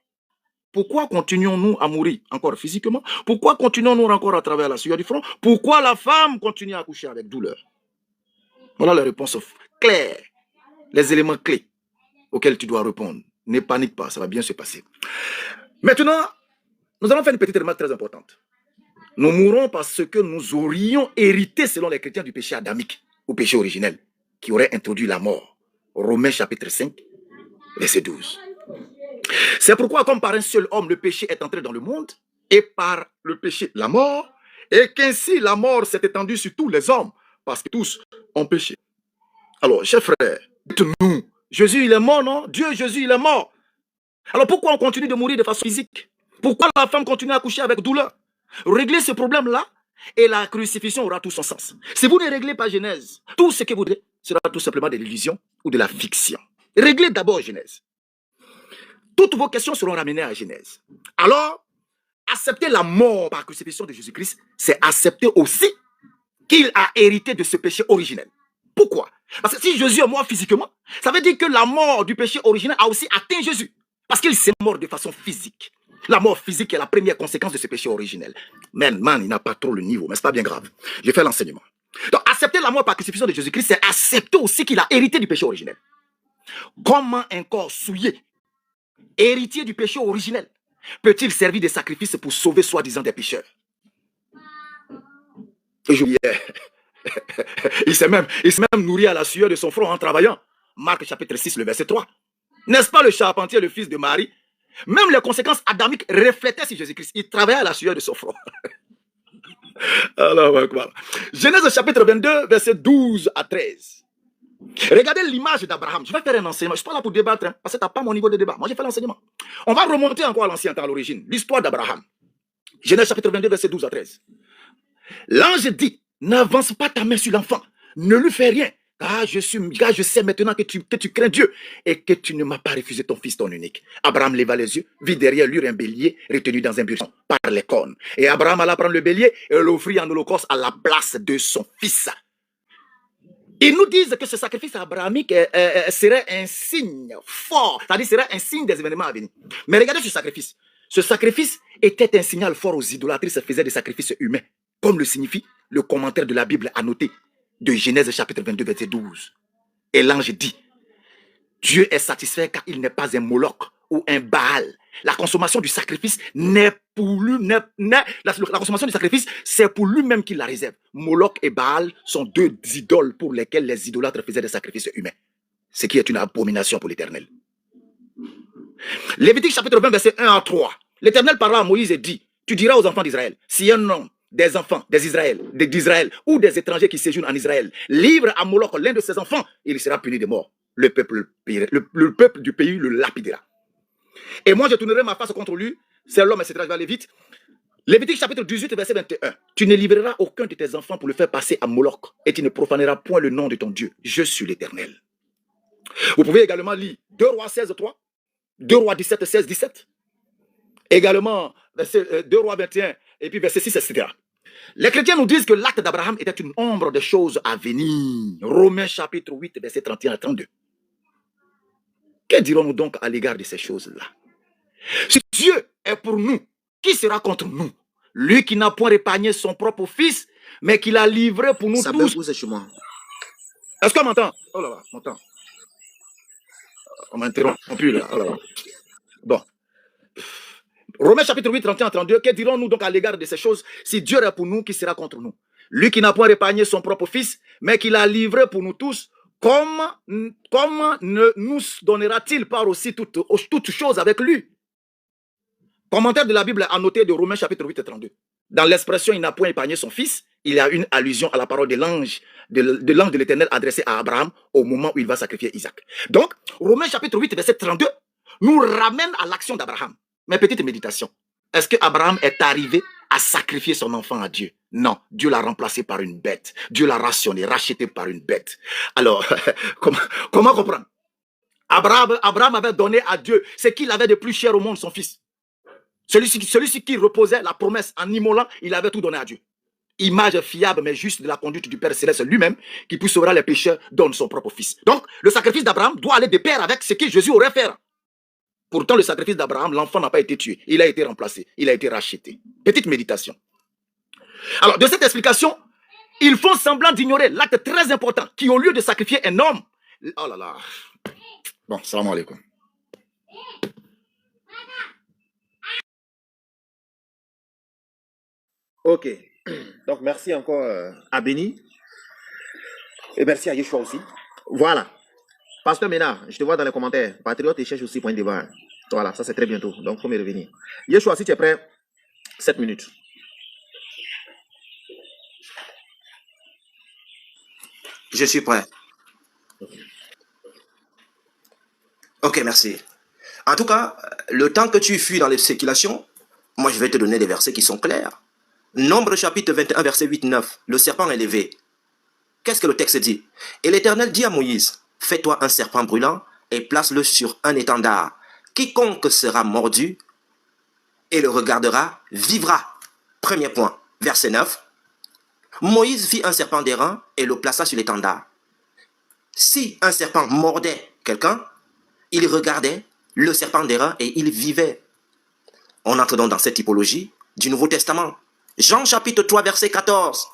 pourquoi continuons-nous à mourir encore physiquement? Pourquoi continuons-nous encore à travailler à la sueur du front? Pourquoi la femme continue à accoucher avec douleur? Voilà les réponses claires, les éléments clés auxquels tu dois répondre. Ne panique pas, ça va bien se passer. Maintenant, nous allons faire une petite remarque très importante. Nous mourrons parce que nous aurions hérité, selon les chrétiens, du péché adamique ou péché originel, qui aurait introduit la mort. Romains chapitre 5, verset 12. C'est pourquoi, comme par un seul homme, le péché est entré dans le monde, et par le péché, la mort, et qu'ainsi la mort s'est étendue sur tous les hommes, parce que tous ont péché. Alors, chers frères, dites-nous, Jésus, il est mort, non? Dieu, Jésus, il est mort. Alors, pourquoi on continue de mourir de façon physique? Pourquoi la femme continue à accoucher avec douleur? Réglez ce problème-là, et la crucifixion aura tout son sens. Si vous ne réglez pas Genèse, tout ce que vous direz sera tout simplement de l'illusion ou de la fiction. Réglez d'abord Genèse. Toutes vos questions seront ramenées à Genèse. Alors, accepter la mort par crucifixion de Jésus-Christ, c'est accepter aussi qu'il a hérité de ce péché originel. Pourquoi? Parce que si Jésus est mort physiquement, ça veut dire que la mort du péché originel a aussi atteint Jésus. Parce qu'il s'est mort de façon physique. La mort physique est la première conséquence de ce péché originel. Man, il n'a pas trop le niveau, mais c'est pas bien grave. Je fais l'enseignement. Donc, accepter la mort par crucifixion de Jésus-Christ, c'est accepter aussi qu'il a hérité du péché originel. Comment un corps souillé, héritier du péché originel, peut-il servir de sacrifice pour sauver soi-disant des pécheurs? Et j'oubliais. Il s'est même nourri à la sueur de son front en travaillant. Marc chapitre 6, le verset 3. N'est-ce pas le charpentier, le fils de Marie? Même les conséquences adamiques reflétaient sur Jésus-Christ. Il travaillait à la sueur de son front. Alors, Genèse chapitre 22, verset 12 à 13. Regardez l'image d'Abraham. Je vais faire un enseignement. Je ne suis pas là pour débattre, hein, parce que tu n'as pas mon niveau de débat. Moi, j'ai fait l'enseignement. On va remonter encore à l'ancien temps, à l'origine. L'histoire d'Abraham. Genèse chapitre 22, verset 12 à 13. L'ange dit, n'avance pas ta main sur l'enfant. Ne lui fais rien. Car je sais maintenant que tu crains Dieu et que tu ne m'as pas refusé ton fils, ton unique. Abraham leva les yeux, vit derrière lui un bélier retenu dans un buisson par les cornes. Et Abraham alla prendre le bélier et l'offrit en holocauste à la place de son fils. Ils nous disent que ce sacrifice abrahamique serait un signe fort, c'est-à-dire serait un signe des événements à venir. Mais regardez ce sacrifice. Ce sacrifice était un signal fort aux idolâtristes faisaient des sacrifices humains, comme le signifie le commentaire de la Bible annoté de Genèse chapitre 22, verset 12. Et l'ange dit, Dieu est satisfait car il n'est pas un Moloch ou un Baal. La consommation du sacrifice n'est pour lui, la consommation du sacrifice, c'est pour lui-même qu'il la réserve. Moloch et Baal sont deux idoles pour lesquelles les idolâtres faisaient des sacrifices humains. Ce qui est une abomination pour l'Éternel. Lévitique chapitre 20, verset 1 à 3. L'Éternel parla à Moïse et dit, tu diras aux enfants d'Israël, si un homme des enfants d'Israël ou des étrangers qui séjournent en Israël livre à Moloch l'un de ses enfants, il sera puni de mort. Le peuple du pays le lapidera. Et moi, je tournerai ma face contre lui. C'est l'homme, etc. Je vais aller vite. Lévitique chapitre 18, verset 21. Tu ne livreras aucun de tes enfants pour le faire passer à Moloch et tu ne profaneras point le nom de ton Dieu. Je suis l'Éternel. Vous pouvez également lire 2 Rois 16, 3, 2 Rois 17, 16, 17. Également, 2 Rois 21 et puis verset 6, etc. Les chrétiens nous disent que l'acte d'Abraham était une ombre des choses à venir. Romains chapitre 8, verset 31 à 32. Que dirons-nous donc à l'égard de ces choses-là? Si Dieu est pour nous, qui sera contre nous? Lui qui n'a point épargné son propre fils, mais qui l'a livré pour nous tous. Est-ce qu'on m'entend? Oh là là, on m'entend. On m'a interrompu là. Oh là là. Bon. Romains chapitre 8, 31 à 32. Que dirons-nous donc à l'égard de ces choses? Si Dieu est pour nous, qui sera contre nous? Lui qui n'a point épargné son propre fils, mais qui l'a livré pour nous tous. Comment ne nous donnera-t-il pas aussi toutes choses avec lui? Commentaire de la Bible annoté de Romains chapitre 8 et 32. Dans l'expression « il n'a point épargné son fils », il y a une allusion à la parole de l'ange de l'Éternel adressée à Abraham au moment où il va sacrifier Isaac. Donc, Romains chapitre 8 verset 32 nous ramène à l'action d'Abraham. Mais petite méditation. Est-ce que Abraham est arrivé à sacrifier son enfant à Dieu? Non, Dieu l'a remplacé par une bête. Dieu l'a rationné, racheté par une bête. Alors, comment comprendre? Abraham avait donné à Dieu ce qu'il avait de plus cher au monde, son fils. Celui-ci qui reposait la promesse en immolant, il avait tout donné à Dieu. Image fiable mais juste de la conduite du Père Céleste lui-même, qui pour sauver les pécheurs donne son propre fils. Donc, le sacrifice d'Abraham doit aller de pair avec ce que Jésus aurait fait. Pourtant, le sacrifice d'Abraham, l'enfant n'a pas été tué. Il a été remplacé. Il a été racheté. Petite méditation. Alors, de cette explication, ils font semblant d'ignorer l'acte très important qui, au lieu de sacrifier un homme... Oh là là. Bon, salam alaikum. Ok. Donc, merci encore à Béni. Et merci à Yeshua aussi. Voilà. Pasteur Ménard, je te vois dans les commentaires. Patriote et cherche aussi point de débat. Voilà, ça c'est très bientôt. Donc, il faut me revenir. Yeshua, si tu es prêt, 7 minutes. Je suis prêt. Ok, merci. En tout cas, le temps que tu fuis dans les spéculations, moi je vais te donner des versets qui sont clairs. Nombre chapitre 21, verset 8-9. Le serpent est levé. Qu'est-ce que le texte dit? Et l'Éternel dit à Moïse, fais-toi un serpent brûlant et place-le sur un étendard. Quiconque sera mordu et le regardera, vivra. Premier point, verset 9. Moïse fit un serpent d'airain et le plaça sur l'étendard. Si un serpent mordait quelqu'un, il regardait le serpent d'airain et il vivait. On entre donc dans cette typologie du Nouveau Testament. Jean chapitre 3, verset 14.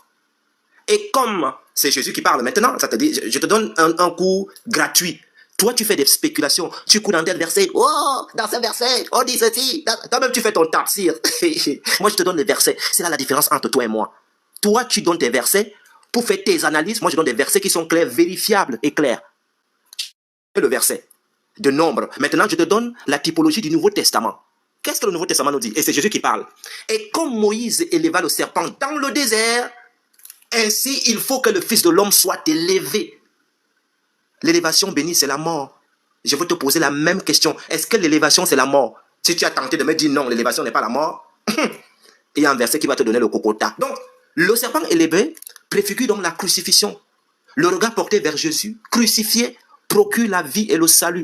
Et comme c'est Jésus qui parle maintenant, ça te dit, je te donne un cours gratuit. Toi, tu fais des spéculations. Tu cours dans tel verset. Oh, dans ce verset, on dit ceci. Toi-même, tu fais ton tafsir. Moi, je te donne les versets. C'est là la différence entre toi et moi. Toi, tu donnes tes versets pour faire tes analyses. Moi, je donne des versets qui sont clairs, vérifiables et clairs. Le verset de Nombre. Maintenant, je te donne la typologie du Nouveau Testament. Qu'est-ce que le Nouveau Testament nous dit? Et c'est Jésus qui parle. Et comme Moïse éleva le serpent dans le désert, ainsi il faut que le Fils de l'homme soit élevé. L'élévation, bénie, c'est la mort. Je veux te poser la même question. Est-ce que l'élévation, c'est la mort? Si tu as tenté de me dire non, l'élévation n'est pas la mort, il y a un verset qui va te donner le cocota. Donc, le serpent élevé préfigure donc la crucifixion. Le regard porté vers Jésus, crucifié, procure la vie et le salut.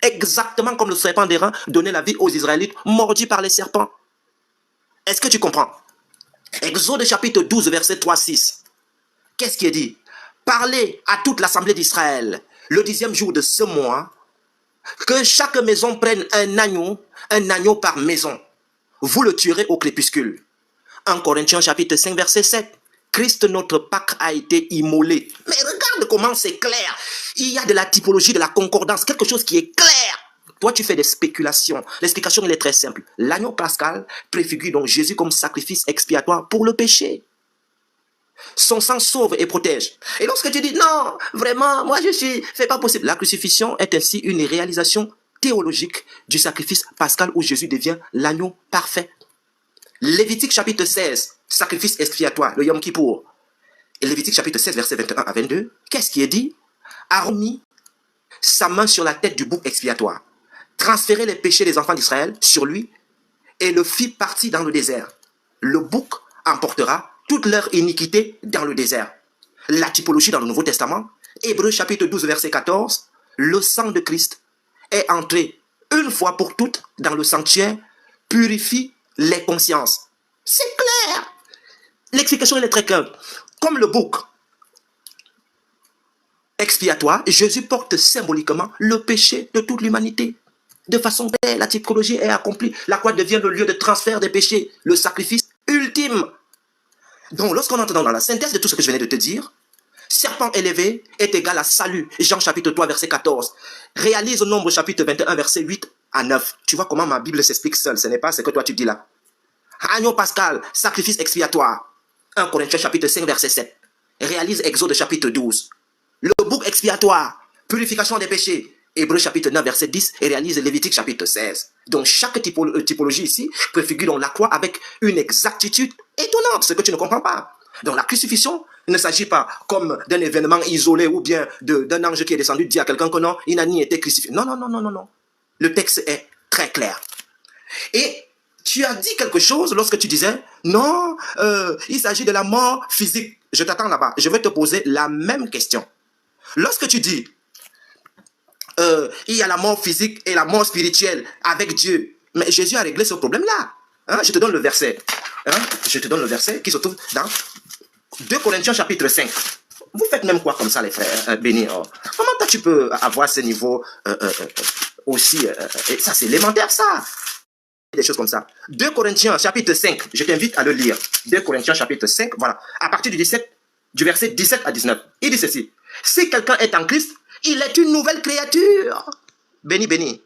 Exactement comme le serpent d'airain donnait la vie aux Israélites mordus par les serpents. Est-ce que tu comprends? Exode chapitre 12, verset 3-6. Qu'est-ce qui est dit? Parlez à toute l'assemblée d'Israël le 10e jour de ce mois, que chaque maison prenne un agneau par maison. Vous le tuerez au crépuscule. 1 Corinthiens chapitre 5, verset 7. Christ, notre Pâque, a été immolé. Mais regarde comment c'est clair. Il y a de la typologie, de la concordance, quelque chose qui est clair. Toi, tu fais des spéculations. L'explication, elle est très simple. L'agneau pascal préfigure donc Jésus comme sacrifice expiatoire pour le péché. Son sang sauve et protège. Et lorsque tu dis, non, vraiment, moi c'est pas possible. La crucifixion est ainsi une réalisation théologique du sacrifice pascal où Jésus devient l'agneau parfait. Lévitique chapitre 16, sacrifice expiatoire, le Yom Kippour. Et Lévitique chapitre 16, verset 21 à 22, qu'est-ce qui est dit? Aaron mit sa main sur la tête du bouc expiatoire, transférait les péchés des enfants d'Israël sur lui et le fit partir dans le désert. Le bouc emportera toute leur iniquité dans le désert. La typologie dans le Nouveau Testament, Hébreux chapitre 12, verset 14, le sang de Christ est entré une fois pour toutes dans le sanctuaire, purifie les consciences. C'est clair. L'explication elle est très claire. Comme le bouc expiatoire, Jésus porte symboliquement le péché de toute l'humanité. De façon claire, la typologie est accomplie. La croix devient le lieu de transfert des péchés, le sacrifice ultime. Donc, lorsqu'on entre dans la synthèse de tout ce que je venais de te dire, serpent élevé est égal à salut. Jean chapitre 3, verset 14. Réalise Nombre chapitre 21, verset 8 à 9. Tu vois comment ma Bible s'explique seule. Ce n'est pas ce que toi tu dis là. Agneau pascal, sacrifice expiatoire. 1 Corinthiens chapitre 5, verset 7. Réalise Exode chapitre 12. Le bouc expiatoire, purification des péchés. Hébreux chapitre 9, verset 10. Et réalise Lévitique chapitre 16. Donc chaque typologie ici préfigure donc la croix avec une exactitude étonnante, ce que tu ne comprends pas. Donc la crucifixion ne s'agit pas comme d'un événement isolé ou bien d'un ange qui est descendu dire à quelqu'un que non, il n'a ni été crucifié. Non, non, non, non, non, non. Le texte est très clair. Et tu as dit quelque chose lorsque tu disais, non, il s'agit de la mort physique. Je t'attends là-bas. Je vais te poser la même question. Lorsque tu dis, il y a la mort physique et la mort spirituelle avec Dieu, mais Jésus a réglé ce problème-là. Hein? Je te donne le verset. Hein? Je te donne le verset qui se trouve dans 2 Corinthiens chapitre 5. Vous faites même quoi comme ça, les frères bénis? Comment toi tu peux avoir ce niveau aussi et ça, c'est élémentaire, ça. Des choses comme ça. 2 Corinthiens chapitre 5, je t'invite à le lire. 2 Corinthiens chapitre 5, voilà. À partir du verset 17 à 19. Il dit ceci. Si quelqu'un est en Christ, il est une nouvelle créature. Béni, béni.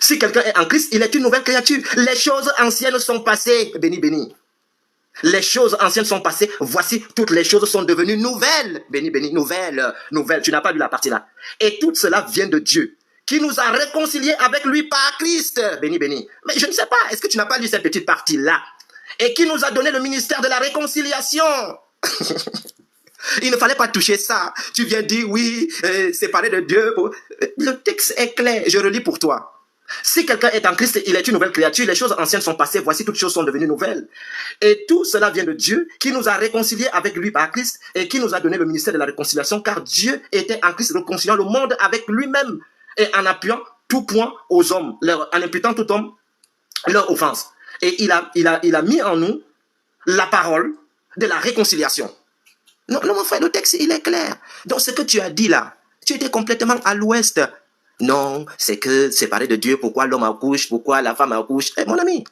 Si quelqu'un est en Christ, il est une nouvelle créature. Les choses anciennes sont passées. Béni, béni. Les choses anciennes sont passées. Voici, toutes les choses sont devenues nouvelles. Béni, béni. Nouvelles, nouvelles. Tu n'as pas lu la partie là. Et tout cela vient de Dieu, qui nous a réconciliés avec lui par Christ. Béni, béni. Mais je ne sais pas, est-ce que tu n'as pas lu cette petite partie-là? Et qui nous a donné le ministère de la réconciliation. Il ne fallait pas toucher ça. Tu viens dire, oui, séparé de Dieu. Le texte est clair, je relis pour toi. Si quelqu'un est en Christ, il est une nouvelle créature. Les choses anciennes sont passées, voici toutes choses sont devenues nouvelles. Et tout cela vient de Dieu, qui nous a réconciliés avec lui par Christ, et qui nous a donné le ministère de la réconciliation, car Dieu était en Christ réconciliant le monde avec lui-même, et en appuyant tout point aux hommes, en imputant tout homme leur offense. Et il a mis en nous la parole de la réconciliation. Non, non, mon frère, le texte, il est clair. Donc, ce que tu as dit là, tu étais complètement à l'ouest. Non, c'est que séparé de Dieu, pourquoi l'homme accouche, pourquoi la femme accouche. Eh, mon ami,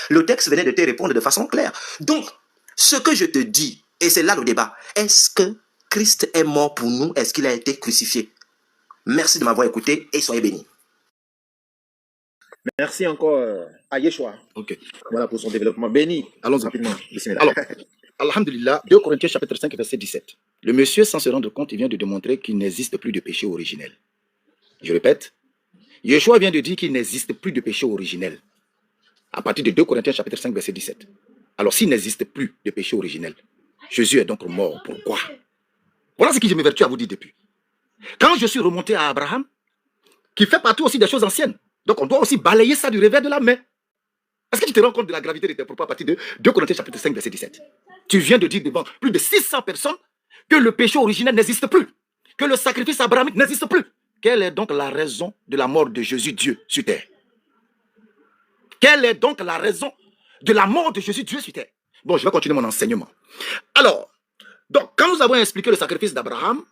le texte venait de te répondre de façon claire. Donc, ce que je te dis, et c'est là le débat, est-ce que Christ est mort pour nous? Est-ce qu'il a été crucifié? Merci de m'avoir écouté et soyez bénis. Merci encore à Yeshua. Ok. Voilà pour son développement. Béni. Allons-y. Rapidement. Bismillah. Alors, Alhamdulillah, 2 Corinthiens chapitre 5, verset 17. Le monsieur, sans se rendre compte, il vient de démontrer qu'il n'existe plus de péché originel. Je répète, Yeshua vient de dire qu'il n'existe plus de péché originel. À partir de 2 Corinthiens chapitre 5, verset 17. Alors, s'il n'existe plus de péché originel, Jésus est donc mort. Pourquoi? Voilà ce que je m'évertue à vous dire depuis. Quand je suis remonté à Abraham, qui fait partie aussi des choses anciennes, donc on doit aussi balayer ça du revers de la main. Est-ce que tu te rends compte de la gravité de tes propos à partir de 2 Corinthiens chapitre 5, verset 17? Tu viens de dire devant plus de 600 personnes que le péché originel n'existe plus, que le sacrifice abrahamique n'existe plus. Quelle est donc la raison de la mort de Jésus, Dieu, sur terre? Quelle est donc la raison de la mort de Jésus, Dieu, sur terre? Bon, je vais continuer mon enseignement. Alors, donc, quand nous avons expliqué le sacrifice d'Abraham,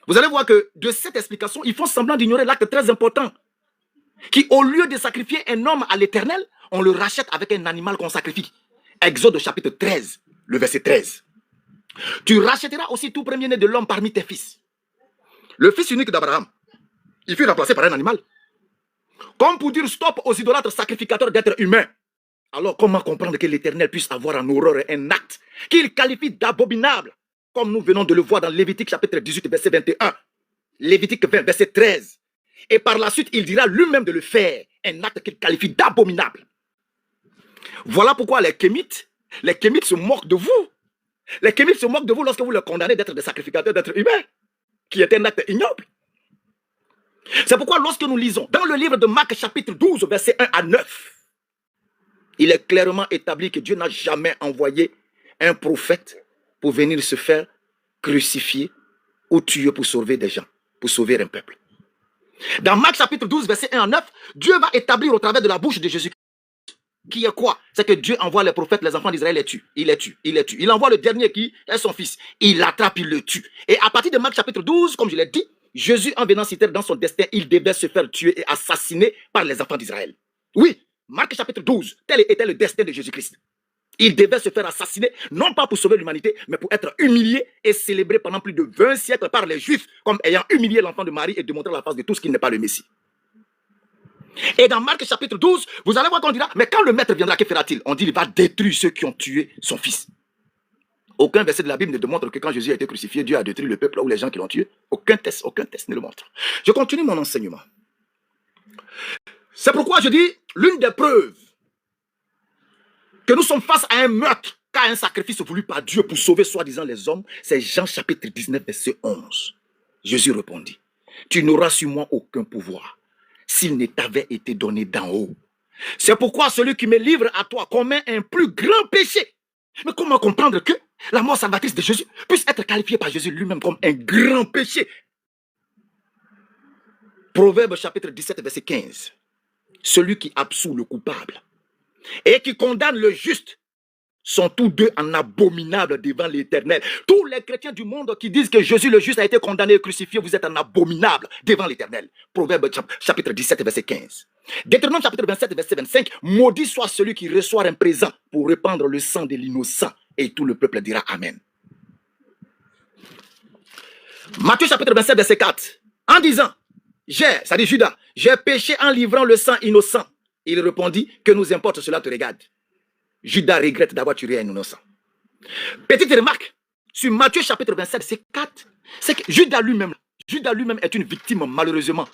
vous allez voir que de cette explication, ils font semblant d'ignorer l'acte très important, qui, au lieu de sacrifier un homme à l'Éternel, on le rachète avec un animal qu'on sacrifie. Exode chapitre 13, le verset 13. Tu rachèteras aussi tout premier-né de l'homme parmi tes fils. Le fils unique d'Abraham, il fut remplacé par un animal. Comme pour dire stop aux idolâtres sacrificateurs d'êtres humains. Alors comment comprendre que l'Éternel puisse avoir en horreur un acte qu'il qualifie d'abominable, comme nous venons de le voir dans Lévitique chapitre 18, verset 21, Lévitique 20, verset 13. Et par la suite, il dira lui-même de le faire, un acte qu'il qualifie d'abominable. Voilà pourquoi les Kémites se moquent de vous. Les Kémites se moquent de vous lorsque vous les condamnez d'être des sacrificateurs d'êtres humains, qui est un acte ignoble. C'est pourquoi lorsque nous lisons dans le livre de Marc chapitre 12, verset 1 à 9, il est clairement établi que Dieu n'a jamais envoyé un prophète pour venir se faire crucifier ou tuer pour sauver des gens, pour sauver un peuple. Dans Marc chapitre 12, verset 1 à 9, Dieu va établir au travers de la bouche de Jésus qui est quoi? C'est que Dieu envoie les prophètes, les enfants d'Israël les tue. Il les tue. Il envoie le dernier qui est son fils. Il l'attrape, il le tue. Et à partir de Marc chapitre 12, comme je l'ai dit, Jésus, en venant sur terre dans son destin, il devait se faire tuer et assassiner par les enfants d'Israël. Oui, Marc chapitre 12, tel était le destin de Jésus-Christ. Il devait se faire assassiner, non pas pour sauver l'humanité, mais pour être humilié et célébré pendant plus de 20 siècles par les Juifs, comme ayant humilié l'enfant de Marie et démontré la face de tous qu'il n'est pas le Messie. Et dans Marc chapitre 12, vous allez voir qu'on dira, mais quand le maître viendra, que fera-t-il? On dit, il va détruire ceux qui ont tué son fils. Aucun verset de la Bible ne démontre que quand Jésus a été crucifié, Dieu a détruit le peuple ou les gens qui l'ont tué. Aucun test ne le montre. Je continue mon enseignement. C'est pourquoi je dis, l'une des preuves que nous sommes face à un meurtre, qu'à un sacrifice voulu par Dieu pour sauver soi-disant les hommes, c'est Jean chapitre 19, verset 11. Jésus répondit, tu n'auras sur moi aucun pouvoir s'il ne t'avait été donné d'en haut. C'est pourquoi celui qui me livre à toi commet un plus grand péché. Mais comment comprendre que la mort salvatrice de Jésus puisse être qualifiée par Jésus lui-même comme un grand péché? Proverbe chapitre 17, verset 15. Celui qui absout le coupable et qui condamne le juste sont tous deux en abominable devant l'Éternel. Tous les chrétiens du monde qui disent que Jésus le juste a été condamné et crucifié, vous êtes en abominable devant l'Éternel. Proverbe chapitre 17, verset 15. Deutéronome chapitre 27, verset 25. Maudit soit celui qui reçoit un présent pour répandre le sang de l'innocent. Et tout le peuple dira Amen. Matthieu chapitre 27, verset 4. En disant, c'est-à-dire Judas, j'ai péché en livrant le sang innocent. Il répondit, que nous importe, cela te regarde. Judas regrette d'avoir tué un innocent. Petite remarque, sur Matthieu chapitre 27, verset 4, c'est que Judas lui-même est une victime, malheureusement.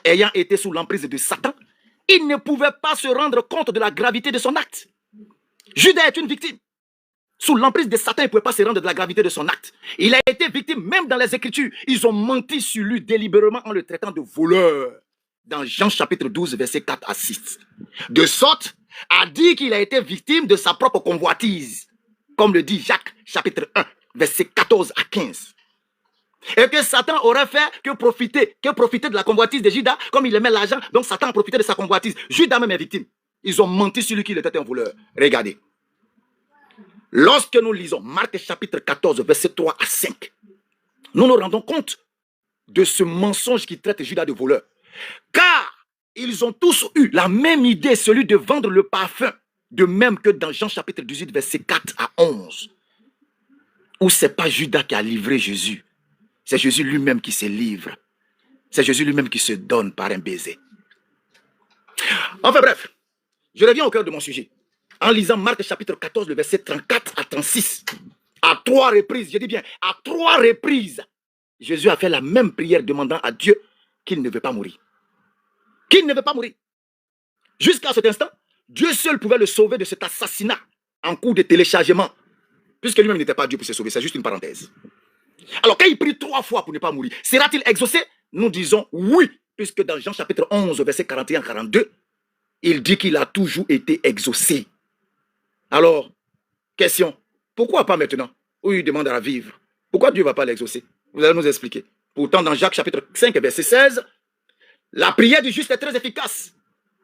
Ayant été sous l'emprise de Satan, il ne pouvait pas se rendre compte de la gravité de son acte. Judas est une victime. Sous l'emprise de Satan, il ne pouvait pas se rendre de la gravité de son acte. Il a été victime, même dans les Écritures. Ils ont menti sur lui délibérément en le traitant de voleur. Dans Jean chapitre 12, verset 4 à 6. De sorte à dire qu'il a été victime de sa propre convoitise. Comme le dit Jacques chapitre 1, verset 14 à 15. Et que Satan aurait fait que profiter de la convoitise de Judas, comme il aimait l'argent, donc Satan a profité de sa convoitise. Judas même est victime. Ils ont menti sur lui qu'il était un voleur. Regardez. Lorsque nous lisons Marc chapitre 14, verset 3 à 5, nous nous rendons compte de ce mensonge qui traite Judas de voleur. Car ils ont tous eu la même idée, celui de vendre le parfum, de même que dans Jean chapitre 18, verset 4 à 11, où ce n'est pas Judas qui a livré Jésus, c'est Jésus lui-même qui se livre. C'est Jésus lui-même qui se donne par un baiser. Enfin bref, je reviens au cœur de mon sujet. En lisant Marc chapitre 14, le verset 34 à 36, à 3 reprises, je dis bien, à 3 reprises, Jésus a fait la même prière demandant à Dieu qu'il ne veut pas mourir. Qu'il ne veut pas mourir. Jusqu'à cet instant, Dieu seul pouvait le sauver de cet assassinat en cours de téléchargement. Puisque lui-même n'était pas Dieu pour se sauver, c'est juste une parenthèse. Alors quand il prie 3 fois pour ne pas mourir, sera-t-il exaucé? Nous disons oui, puisque dans Jean chapitre 11, verset 41-42, il dit qu'il a toujours été exaucé. Alors, question, pourquoi pas maintenant où il demande à vivre? Pourquoi Dieu ne va pas l'exaucer? Vous allez nous expliquer. Pourtant, dans Jacques chapitre 5, verset 16, la prière du juste est très efficace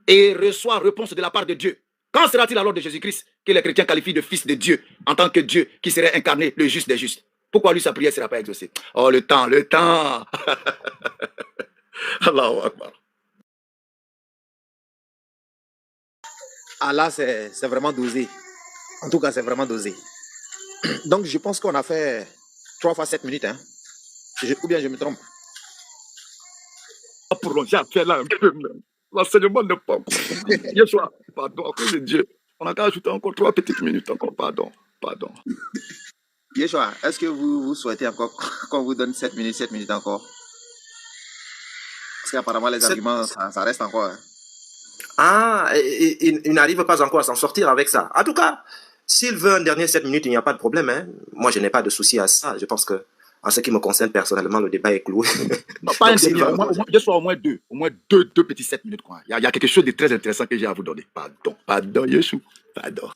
et reçoit réponse de la part de Dieu. Quand sera-t-il alors de Jésus-Christ que les chrétiens qualifient de fils de Dieu en tant que Dieu qui serait incarné, le juste des justes? Pourquoi lui, sa prière ne sera pas exaucée? Oh, le temps, le temps. Allahu Akbar. Ah là, c'est vraiment dosé. En tout cas, c'est vraiment dosé. Donc, je pense qu'on a fait 3 fois 7 minutes. Hein. Ou bien je me trompe. Prolonger après là, l'enseignement ne pas. Yeshua, pardon, à cause de Dieu. On a qu'à ajouter encore 3 petites minutes encore. Pardon. Yeshua, est-ce que vous souhaitez encore qu'on vous donne 7 minutes encore? Parce qu'apparemment, les arguments, ça reste encore. Hein. Ah, il n'arrive pas encore à s'en sortir avec ça. En tout cas, s'il veut un dernier 7 minutes, il n'y a pas de problème. Hein. Moi, je n'ai pas de souci à ça. Je pense que, en ce qui me concerne personnellement, le débat est cloué. Non, pas un dernier, au moins deux. Au moins deux petits 7 minutes. Quoi. Il y a quelque chose de très intéressant que j'ai à vous donner. Pardon, Yeshua. Pardon.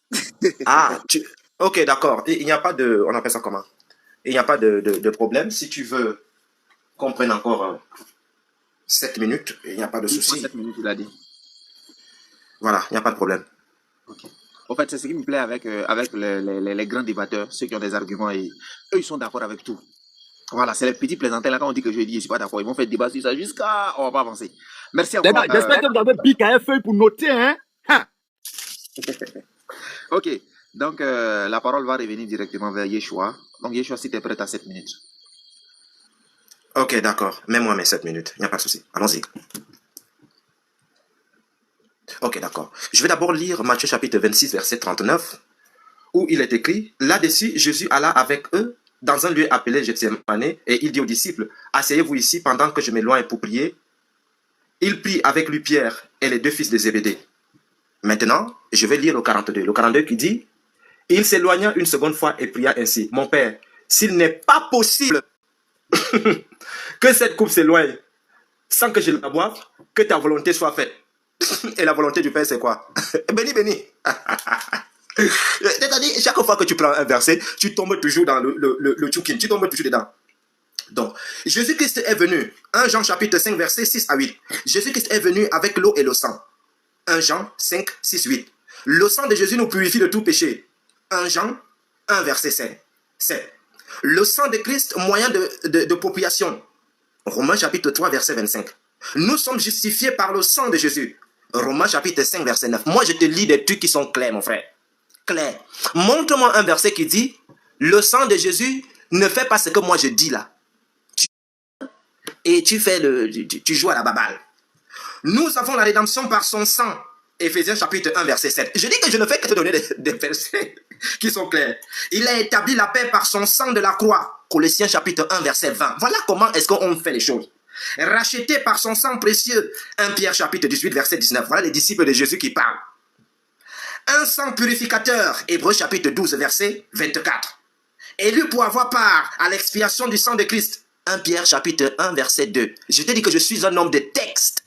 Ah, ok, d'accord. Il n'y a pas de... On appelle ça comment? Il n'y a pas de problème. Si tu veux qu'on prenne encore 7 minutes, il n'y a pas de souci. 7 minutes, il a dit. Voilà, il n'y a pas de problème. Okay. En fait, c'est ce qui me plaît avec les grands débatteurs, ceux qui ont des arguments, et eux, ils sont d'accord avec tout. Voilà, c'est les petits plaisantins là, quand on dit que je dis, je ne suis pas d'accord, ils vont faire débat sur ça jusqu'à... On va pas avancer. Merci à vous. J'espère que vous avez bic à un feuille pour noter, hein? Ok, donc la parole va revenir directement vers Yeshua. Donc Yeshua, si tu es prêt à 7 minutes. Ok, d'accord. Mets-moi mes 7 minutes, il n'y a pas de souci. Allons-y. Ok, d'accord. Je vais d'abord lire Matthieu chapitre 26, verset 39, où il est écrit, là-dessus, Jésus alla avec eux dans un lieu appelé Gethsémane, et il dit aux disciples, asseyez-vous ici pendant que je m'éloigne pour prier. Il prit avec lui Pierre et les 2 fils de Zébédée. Maintenant, je vais lire le 42. Le 42 qui dit, il s'éloigna une seconde fois et pria ainsi, mon Père, s'il n'est pas possible que cette coupe s'éloigne sans que je la boive, que ta volonté soit faite. Et la volonté du Père, c'est quoi? Béni. C'est-à-dire, chaque fois que tu prends un verset, tu tombes toujours dans le tchoukin, tu tombes toujours dedans. Donc, Jésus-Christ est venu, 1 Jean chapitre 5, verset 6 à 8. Jésus-Christ est venu avec l'eau et le sang. 1 Jean 5, 6, 8. Le sang de Jésus nous purifie de tout péché. 1 Jean 1, verset 7. Le sang de Christ, moyen de propitiation. Romains chapitre 3, verset 25. Nous sommes justifiés par le sang de Jésus. Romains chapitre 5, verset 9. Moi, je te lis des trucs qui sont clairs, mon frère. Clair. Montre-moi un verset qui dit, le sang de Jésus ne fait pas ce que moi je dis là. Et tu joues à la baballe. Nous avons la rédemption par son sang. Éphésiens chapitre 1, verset 7. Je dis que je ne fais que te donner des versets qui sont clairs. Il a établi la paix par son sang de la croix. Colossiens chapitre 1, verset 20. Voilà comment est-ce qu'on fait les choses. Racheté par son sang précieux. 1 Pierre chapitre 18, verset 19. Voilà les disciples de Jésus qui parlent. Un sang purificateur. Hébreux chapitre 12, verset 24. Élu pour avoir part à l'expiation du sang de Christ. 1 Pierre chapitre 1, verset 2. Je te dis que je suis un homme de texte.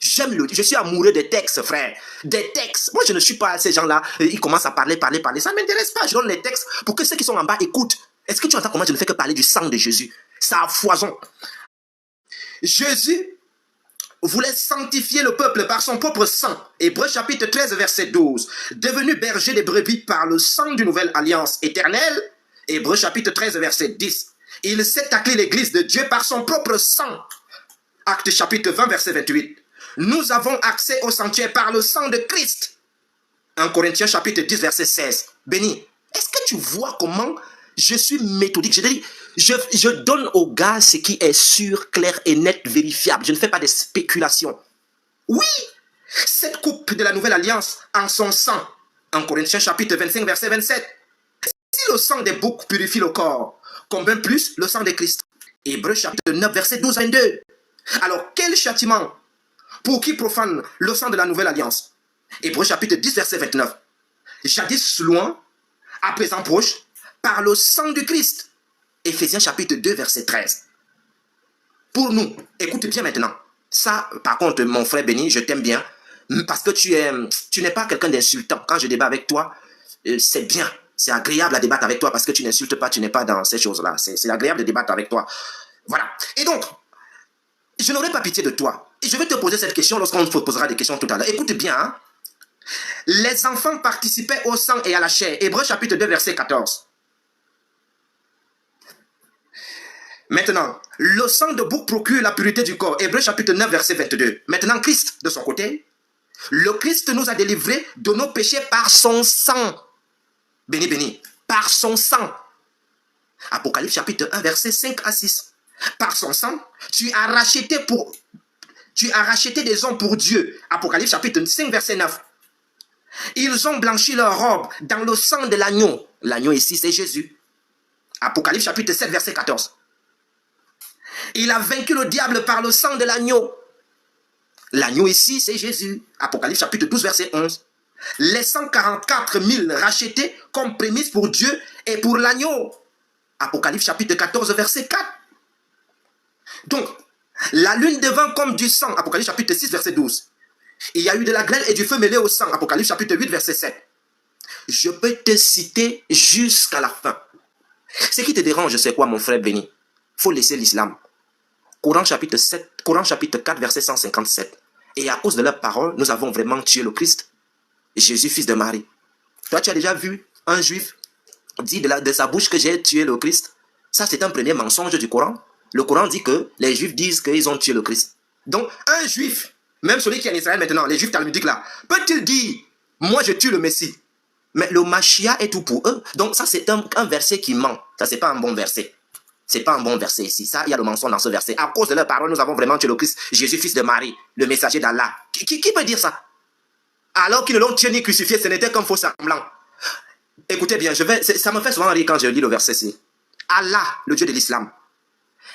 Je suis amoureux des textes, frère. Des textes. Moi, je ne suis pas ces gens-là. Ils commencent à parler. Ça ne m'intéresse pas. Je donne les textes pour que ceux qui sont en bas écoutent. Est-ce que tu entends comment je ne fais que parler du sang de Jésus? Ça a foison. Jésus voulait sanctifier le peuple par son propre sang. Hébreux chapitre 13, verset 12. Devenu berger des brebis par le sang d'une nouvelle alliance éternelle. Hébreux chapitre 13, verset 10. Il s'est taclé l'église de Dieu par son propre sang. Actes chapitre 20, verset 28. Nous avons accès au sanctuaire par le sang de Christ. 1 Corinthiens chapitre 10, verset 16. Béni, est-ce que tu vois comment je suis méthodique? Je donne aux gars ce qui est sûr, clair et net, vérifiable. Je ne fais pas des spéculations. Oui, cette coupe de la nouvelle alliance en son sang. 1 Corinthiens chapitre 25, verset 27. Si le sang des boucs purifie le corps, combien plus le sang de Christ? Hébreux chapitre 9, verset 12 à 22. Alors, quel châtiment pour qui profane le sang de la nouvelle alliance? Hébreux chapitre 10, verset 29. Jadis loin, à présent proche, par le sang de Christ. Éphésiens chapitre 2, verset 13. Pour nous, écoute bien maintenant. Ça, par contre, mon frère béni, je t'aime bien, parce que tu n'es pas quelqu'un d'insultant. Quand je débat avec toi, c'est bien. C'est agréable à débattre avec toi parce que tu n'insultes pas, tu n'es pas dans ces choses-là. C'est agréable de débattre avec toi. Voilà. Et donc, je n'aurai pas pitié de toi. Et je vais te poser cette question lorsqu'on te posera des questions tout à l'heure. Écoute bien. Hein? Les enfants participaient au sang et à la chair. Hébreux chapitre 2, verset 14. Maintenant, le sang de bouc procure la pureté du corps. Hébreux chapitre 9, verset 22. Maintenant, Christ, de son côté, le Christ nous a délivrés de nos péchés par son sang. Béni, béni. Par son sang. Apocalypse chapitre 1, verset 5 à 6. Par son sang, tu as racheté des hommes pour Dieu. Apocalypse chapitre 5, verset 9. Ils ont blanchi leurs robes dans le sang de l'agneau. L'agneau ici, c'est Jésus. Apocalypse chapitre 7, verset 14. Il a vaincu le diable par le sang de l'agneau. L'agneau ici, c'est Jésus. Apocalypse chapitre 12, verset 11. Les 144 000 rachetés comme prémisse pour Dieu et pour l'agneau. Apocalypse chapitre 14, verset 4. Donc, la lune devint comme du sang. Apocalypse chapitre 6, verset 12. Il y a eu de la grêle et du feu mêlé au sang. Apocalypse chapitre 8, verset 7. Je peux te citer jusqu'à la fin. Ce qui te dérange, c'est quoi, mon frère béni? Il faut laisser l'islam. Coran chapitre 4, verset 157. Et à cause de leur parole, nous avons vraiment tué le Christ, Jésus, fils de Marie. Toi, tu as déjà vu un juif dire de sa bouche que j'ai tué le Christ? Ça, c'est un premier mensonge du Coran. Le Coran dit que les juifs disent qu'ils ont tué le Christ. Donc, un juif, même celui qui est en Israël maintenant, les juifs talmudiques là, peut-il dire, moi je tue le Messie? Mais le Mashiach est tout pour eux. Donc, ça, c'est un verset qui ment. Ça, c'est pas un bon verset. C'est pas un bon verset ici. Ça, il y a le mensonge dans ce verset. À cause de leur parole, nous avons vraiment tué le Christ, Jésus, fils de Marie, le messager d'Allah. Qui peut dire ça? Alors qu'ils ne l'ont tué ni crucifié, ce n'était qu'un faux semblant. Écoutez bien, ça me fait souvent rire quand je lis le verset-ci. Allah, le Dieu de l'islam,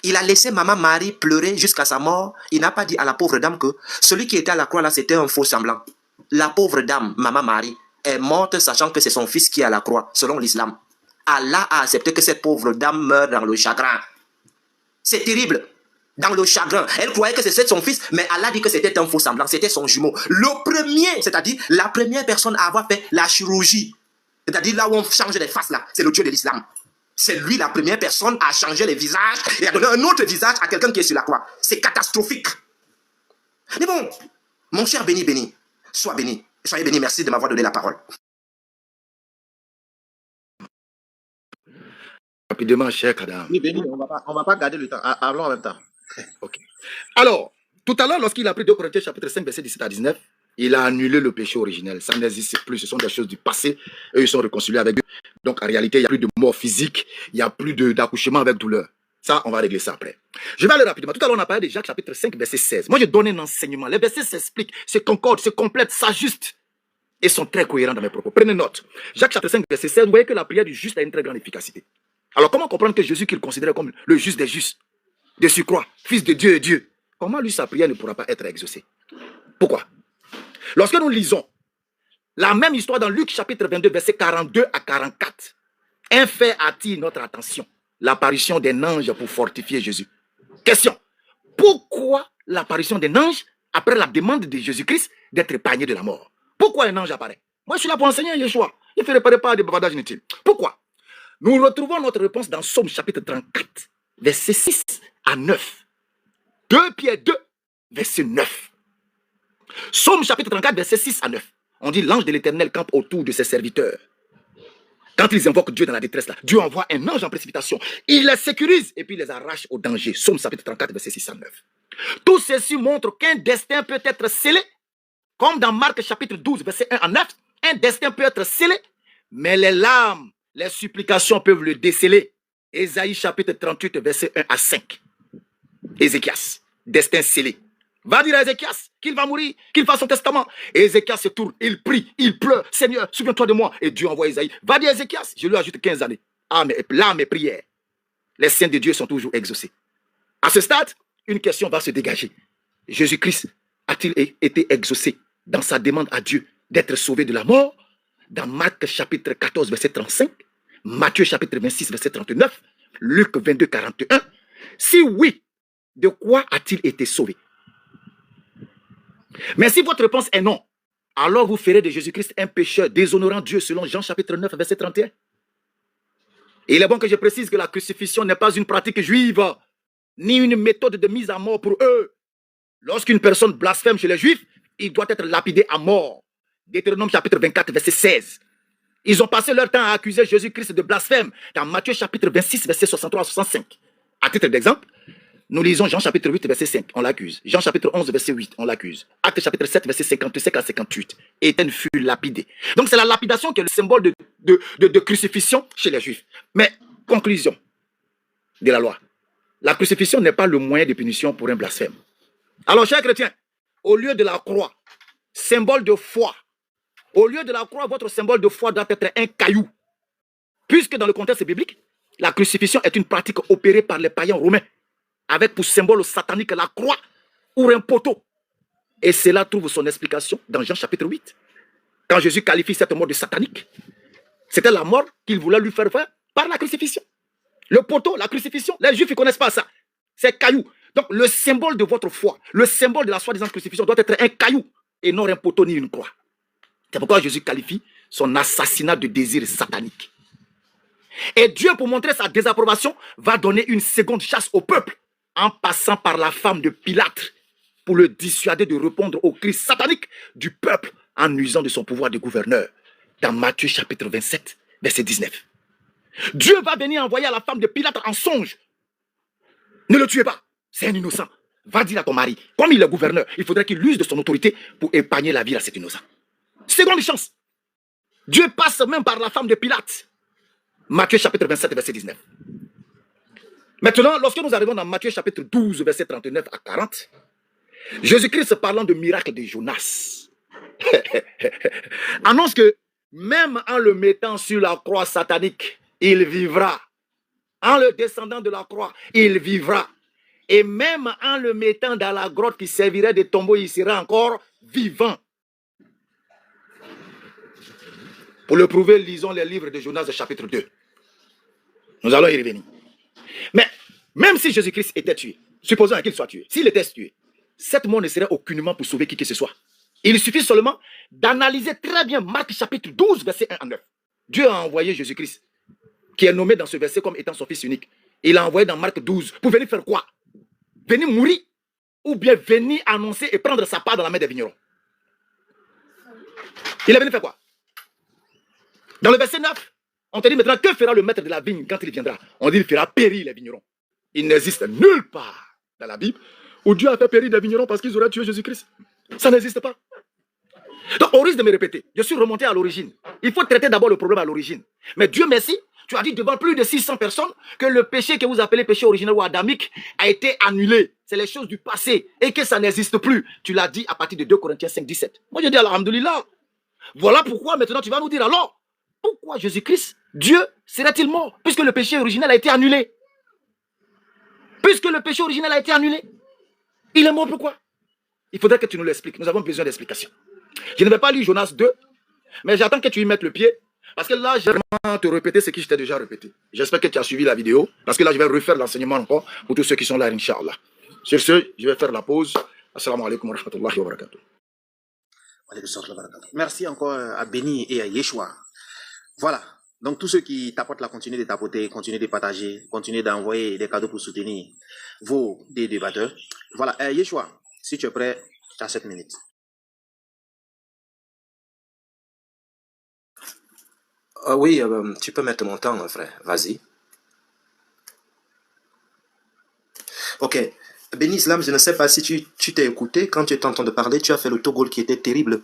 il a laissé maman Marie pleurer jusqu'à sa mort. Il n'a pas dit à la pauvre dame que celui qui était à la croix là, c'était un faux semblant. La pauvre dame, maman Marie, est morte sachant que c'est son fils qui est à la croix, selon l'islam. Allah a accepté que cette pauvre dame meure dans le chagrin. C'est terrible. Dans le chagrin. Elle croyait que c'était son fils, mais Allah dit que c'était un faux semblant. C'était son jumeau. Le premier, c'est-à-dire la première personne à avoir fait la chirurgie, c'est-à-dire là où on change les faces là, c'est le Dieu de l'islam. C'est lui la première personne à changer les visages et à donner un autre visage à quelqu'un qui est sur la croix. C'est catastrophique. Mais bon, mon cher béni, béni, sois béni. Soyez béni, merci de m'avoir donné la parole. Rapidement, cher Kadam. Oui, béni, on va pas garder le temps. Allons en même temps. Ok. Alors, tout à l'heure, lorsqu'il a pris 2 Corinthiens chapitre 5, verset 17 à 19, il a annulé le péché originel. Ça n'existe plus. Ce sont des choses du passé. Eux, ils sont réconciliés avec Dieu. Donc, en réalité, il n'y a plus de mort physique. Il n'y a plus d'accouchement avec douleur. Ça, on va régler ça après. Je vais aller rapidement. Tout à l'heure, on a parlé de Jacques chapitre 5, verset 16. Moi, je donne un enseignement. Les versets s'expliquent, se concordent, se complètent, s'ajustent et sont très cohérents dans mes propos. Prenez note. Jacques chapitre 5, verset 16, vous voyez que la prière du juste a une très grande efficacité. Alors, comment comprendre que Jésus, qu'il considérait comme le juste des justes, de surcroît, fils de Dieu et Dieu, comment lui, sa prière ne pourra pas être exaucée? Pourquoi? Lorsque nous lisons la même histoire dans Luc chapitre 22, verset 42 à 44, un fait attire notre attention. L'apparition d'un ange pour fortifier Jésus. Question. Pourquoi l'apparition d'un ange après la demande de Jésus-Christ d'être épargné de la mort? Pourquoi un ange apparaît? Moi, je suis là pour enseigner Yeshua. Il ne fait pas des bavardages inutiles. Pourquoi? Nous retrouvons notre réponse dans Psaume chapitre 34, verset 6 à 9. 2 Pierre 2, verset 9. Psaume chapitre 34, verset 6 à 9. On dit l'ange de l'Éternel campe autour de ses serviteurs. Quand ils invoquent Dieu dans la détresse, là, Dieu envoie un ange en précipitation. Il les sécurise et puis il les arrache au danger. Psaume chapitre 34, verset 6 à 9. Tout ceci montre qu'un destin peut être scellé, comme dans Marc chapitre 12, verset 1 à 9. Un destin peut être scellé, mais les larmes, les supplications peuvent le déceler. Ésaïe chapitre 38, verset 1 à 5. Ézéchias, destin scellé. Va dire à Ézéchias qu'il va mourir, qu'il fasse son testament. Et Ézéchias se tourne, il prie, il pleure. Seigneur, souviens-toi de moi. Et Dieu envoie Ésaïe. Va dire à Ézéchias, je lui ajoute 15 années. Ah, mais là, mes prières, les saints de Dieu sont toujours exaucés. À ce stade, une question va se dégager. Jésus-Christ a-t-il été exaucé dans sa demande à Dieu d'être sauvé de la mort? Dans Marc chapitre 14, verset 35, Matthieu chapitre 26, verset 39, Luc 22, 41. Si oui, de quoi a-t-il été sauvé? Mais si votre réponse est non, alors vous ferez de Jésus-Christ un pécheur déshonorant Dieu selon Jean chapitre 9, verset 31. Et il est bon que je précise que la crucifixion n'est pas une pratique juive, ni une méthode de mise à mort pour eux. Lorsqu'une personne blasphème chez les Juifs, il doit être lapidé à mort. Deutéronome chapitre 24, verset 16. Ils ont passé leur temps à accuser Jésus-Christ de blasphème dans Matthieu chapitre 26, verset 63 à 65. À titre d'exemple, nous lisons Jean chapitre 8, verset 5, on l'accuse. Jean chapitre 11, verset 8, on l'accuse. Acte chapitre 7, verset 55 à 58. Étienne fut lapidé. Donc c'est la lapidation qui est le symbole de crucifixion chez les Juifs. Mais, conclusion de la loi. La crucifixion n'est pas le moyen de punition pour un blasphème. Alors, chers chrétiens, au lieu de la croix, symbole de foi, au lieu de la croix, votre symbole de foi doit être un caillou. Puisque dans le contexte biblique, la crucifixion est une pratique opérée par les païens romains, avec pour symbole satanique la croix ou un poteau. Et cela trouve son explication dans Jean chapitre 8. Quand Jésus qualifie cette mort de satanique, c'était la mort qu'il voulait lui faire faire par la crucifixion. Le poteau, la crucifixion, les Juifs ne connaissent pas ça. C'est caillou. Donc le symbole de votre foi, le symbole de la soi-disant crucifixion doit être un caillou et non un poteau ni une croix. C'est pourquoi Jésus qualifie son assassinat de désir satanique. Et Dieu, pour montrer sa désapprobation, va donner une seconde chasse au peuple en passant par la femme de Pilate pour le dissuader de répondre aux cris sataniques du peuple en usant de son pouvoir de gouverneur. Dans Matthieu chapitre 27, verset 19. Dieu va venir envoyer à la femme de Pilate en songe. Ne le tuez pas, c'est un innocent. Va dire à ton mari, comme il est gouverneur, il faudrait qu'il use de son autorité pour épargner la vie à cet innocent. Seconde chance. Dieu passe même par la femme de Pilate. Matthieu chapitre 27, verset 19. Maintenant, lorsque nous arrivons dans Matthieu chapitre 12, verset 39 à 40, Jésus-Christ parlant de miracle de Jonas, annonce que même en le mettant sur la croix satanique, il vivra. En le descendant de la croix, il vivra. Et même en le mettant dans la grotte qui servirait de tombeau, il sera encore vivant. Pour le prouver, lisons les livres de Jonas, chapitre 2. Nous allons y revenir. Mais même si Jésus-Christ était tué, supposons qu'il soit tué, s'il était tué, cette mort ne serait aucunement pour sauver qui que ce soit. Il suffit seulement d'analyser très bien Marc chapitre 12, verset 1 à 9. Dieu a envoyé Jésus-Christ, qui est nommé dans ce verset comme étant son fils unique. Il l'a envoyé dans Marc 12 pour venir faire quoi? Venir mourir ou bien venir annoncer et prendre sa part dans la main des vignerons. Il est venu faire quoi? Dans le verset 9, on te dit maintenant, que fera le maître de la vigne quand il viendra? On dit, il fera périr les vignerons. Il n'existe nulle part dans la Bible où Dieu a fait périr des vignerons parce qu'ils auraient tué Jésus-Christ. Ça n'existe pas. Donc, au risque de me répéter, je suis remonté à l'origine. Il faut traiter d'abord le problème à l'origine. Mais Dieu merci, tu as dit devant plus de 600 personnes que le péché que vous appelez péché originel ou adamique a été annulé. C'est les choses du passé et que ça n'existe plus. Tu l'as dit à partir de 2 Corinthiens 5, 17. Moi, je dis alhamdoulilah. Voilà pourquoi maintenant tu vas nous dire alors, pourquoi Jésus-Christ, Dieu, serait-il mort puisque le péché originel a été annulé? Puisque le péché originel a été annulé, il est mort pourquoi? Il faudrait que tu nous l'expliques. Nous avons besoin d'explications. Je ne vais pas lire Jonas 2, mais j'attends que tu y mettes le pied. Parce que là, je vais vraiment te répéter ce que je t'ai déjà répété. J'espère que tu as suivi la vidéo. Parce que là, je vais refaire l'enseignement encore pour tous ceux qui sont là, Inch'Allah. Sur ce, je vais faire la pause. Assalamu alaikum wa rahmatullahi wa barakatuh. Merci encore à Béni et à Yeshua. Voilà. Donc, tous ceux qui tapotent là, continuez de tapoter, continuez de partager, continuez d'envoyer des cadeaux pour soutenir vos débatteurs. Voilà, Yeshua, si tu es prêt, tu as 7 minutes. Oui, tu peux mettre mon temps, frère. Vas-y. Ok. Béni Islam, je ne sais pas si tu t'es écouté. Quand tu étais en train de parler, tu as fait le togol qui était terrible.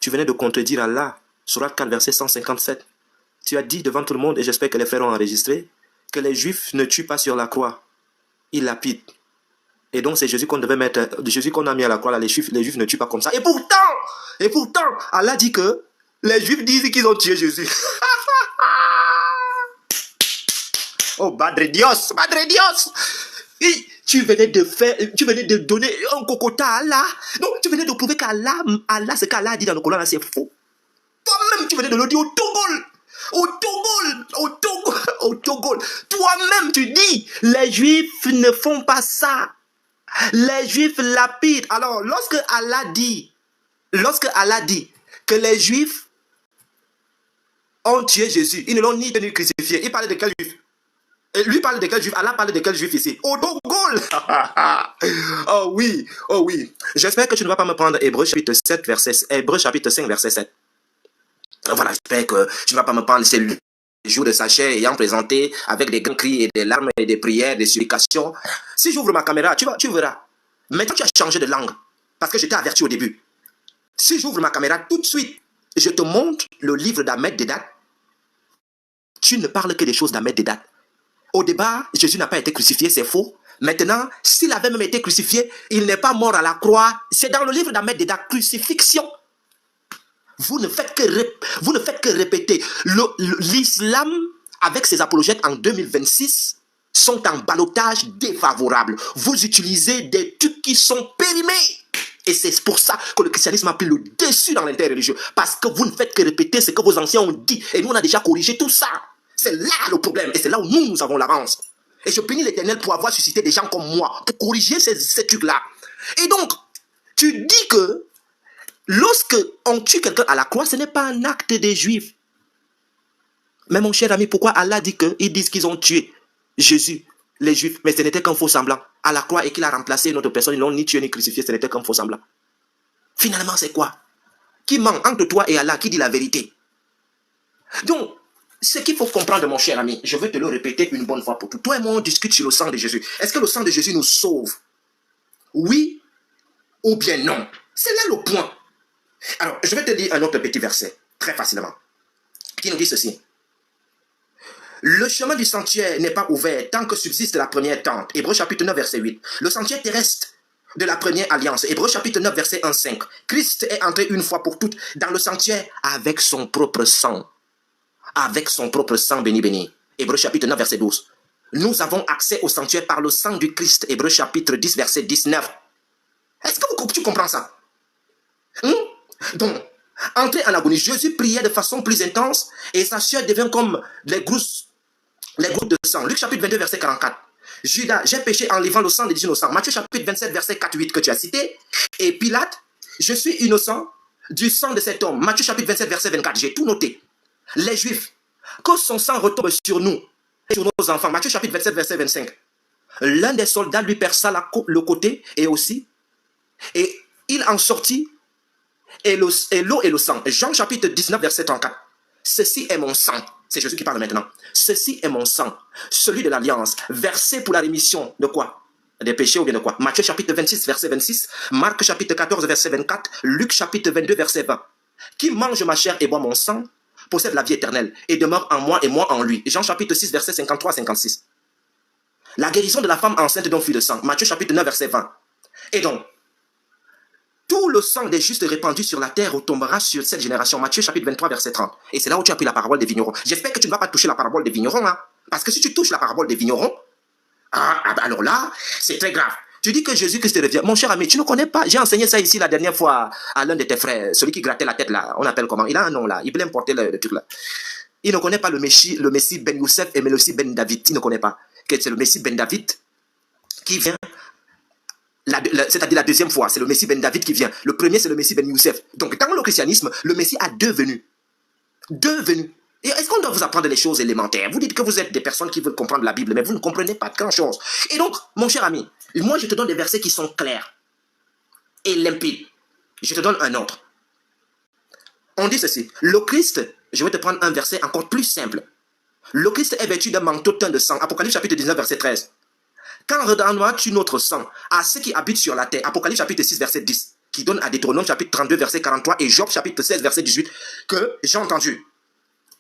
Tu venais de contredire Allah. Surat 4, verset 157. Tu as dit devant tout le monde, et j'espère que les frères ont enregistré, que les Juifs ne tuent pas sur la croix. Ils lapident. Et donc c'est Jésus qu'on devait mettre, Jésus qu'on a mis à la croix, là, les Juifs ne tuent pas comme ça. Et pourtant, Allah dit que les Juifs disent qu'ils ont tué Jésus. Oh, Madre Dios, Madre Dios. Et tu venais de donner un cocota à Allah. Non, tu venais de prouver qu'Allah, ce qu'Allah a dit dans le Coran, c'est faux. Toi-même, tu venais de le dire au Togol. Toi-même, tu dis, les Juifs ne font pas ça. Les Juifs lapident. Alors, lorsque Allah dit que les Juifs ont tué Jésus, ils ne l'ont ni tenu crucifié. Il parlait de quel Juif? Lui parle de quel Juif? Allah parle de quel Juif ici? Au Togol. Oh oui. J'espère que tu ne vas pas me prendre Hébreux chapitre 5, verset 7. Voilà, j'espère que tu ne vas pas me prendre ces jours de sa chair ayant présenté avec des grands cris et des larmes et des prières, des supplications. Si j'ouvre ma caméra, tu verras. Maintenant, tu as changé de langue parce que je t'ai averti au début. Si j'ouvre ma caméra tout de suite, je te montre le livre d'Ahmed Dedat. Tu ne parles que des choses d'Ahmed Dedat. Au départ, Jésus n'a pas été crucifié, c'est faux. Maintenant, s'il avait même été crucifié, il n'est pas mort à la croix. C'est dans le livre d'Ahmed Dedat, crucifixion. Vous ne faites que répéter. L'islam, avec ses apologètes en 2026, sont en ballottage défavorable. Vous utilisez des trucs qui sont périmés. Et c'est pour ça que le christianisme a pris le dessus dans l'interreligieux. Parce que vous ne faites que répéter ce que vos anciens ont dit. Et nous, on a déjà corrigé tout ça. C'est là le problème. Et c'est là où nous avons l'avance. Et je bénis l'Éternel pour avoir suscité des gens comme moi, pour corriger ces trucs-là. Et donc, tu dis que lorsque on tue quelqu'un à la croix, ce n'est pas un acte des Juifs. Mais mon cher ami, pourquoi Allah dit qu'ils disent qu'ils ont tué Jésus, les Juifs, mais ce n'était qu'un faux semblant à la croix et qu'il a remplacé une autre personne, ils n'ont ni tué ni crucifié, ce n'était qu'un faux semblant. Finalement, c'est quoi? Qui ment entre toi et Allah? Qui dit la vérité? Donc, ce qu'il faut comprendre, mon cher ami, je vais te le répéter une bonne fois pour toutes. Toi et moi, on discute sur le sang de Jésus. Est-ce que le sang de Jésus nous sauve? Oui ou bien non? C'est là le point. Alors, je vais te dire un autre petit verset, très facilement, qui nous dit ceci. Le chemin du sentier n'est pas ouvert tant que subsiste la première tente. Hébreux chapitre 9, verset 8. Le sentier terrestre de la première alliance. Hébreux chapitre 9, verset 1, 5. Christ est entré une fois pour toutes dans le sentier avec son propre sang. Avec son propre sang béni. Hébreux chapitre 9, verset 12. Nous avons accès au sanctuaire par le sang du Christ. Hébreux chapitre 10, verset 19. Est-ce que tu comprends ça? Donc, entré en agonie, Jésus priait de façon plus intense et sa chair devient comme les gouttes de sang. Luc chapitre 22, verset 44. Judas, j'ai péché en livrant le sang des innocents. Matthieu chapitre 27, verset 4-8 que tu as cité. Et Pilate, je suis innocent du sang de cet homme. Matthieu chapitre 27, verset 24. J'ai tout noté. Les Juifs, que son sang retombe sur nous et sur nos enfants. Matthieu chapitre 27, verset 25. L'un des soldats lui perça le côté et il en sortit et l'eau et le sang. Jean chapitre 19, verset 34. Ceci est mon sang. C'est Jésus qui parle maintenant. Ceci est mon sang, celui de l'alliance, versé pour la rémission de quoi? Des péchés ou bien de quoi? Matthieu chapitre 26, verset 26. Marc chapitre 14, verset 24. Luc chapitre 22, verset 20. Qui mange ma chair et boit mon sang possède la vie éternelle et demeure en moi et moi en lui. Jean chapitre 6, verset 53-56. La guérison de la femme enceinte d'un flux de sang. Matthieu chapitre 9, verset 20. Et donc, tout le sang des justes répandu sur la terre retombera sur cette génération. Matthieu chapitre 23, verset 30. Et c'est là où tu as pris la parabole des vignerons. J'espère que tu ne vas pas toucher la parabole des vignerons. Hein? Parce que si tu touches la parabole des vignerons, alors là, c'est très grave. Tu dis que Jésus-Christ revient. Mon cher ami, tu ne connais pas. J'ai enseigné ça ici la dernière fois à l'un de tes frères. Celui qui grattait la tête là. On appelle comment? Il a un nom là. Il voulait importer le truc là. Il ne connaît pas le Messie Ben Youssef et le Messie Ben David. Il ne connaît pas. Que c'est le Messie Ben David qui vient. C'est-à-dire la deuxième fois, c'est le Messie Ben David qui vient. Le premier, c'est le Messie Ben Youssef. Donc, dans le christianisme, le Messie a deux venues. Deux venues. Et est-ce qu'on doit vous apprendre les choses élémentaires? Vous dites que vous êtes des personnes qui veulent comprendre la Bible, mais vous ne comprenez pas grand-chose. Et donc, mon cher ami, moi je te donne des versets qui sont clairs et limpides. Je te donne un autre. On dit ceci. Le Christ, je vais te prendre un verset encore plus simple. Le Christ est vêtu d'un manteau teint de sang. Apocalypse chapitre 19, verset 13. Quand redonneras-tu notre sang à ceux qui habitent sur la terre? Apocalypse chapitre 6, verset 10. Qui donne à Deutéronome chapitre 32, verset 43 et Job chapitre 16, verset 18 que j'ai entendu.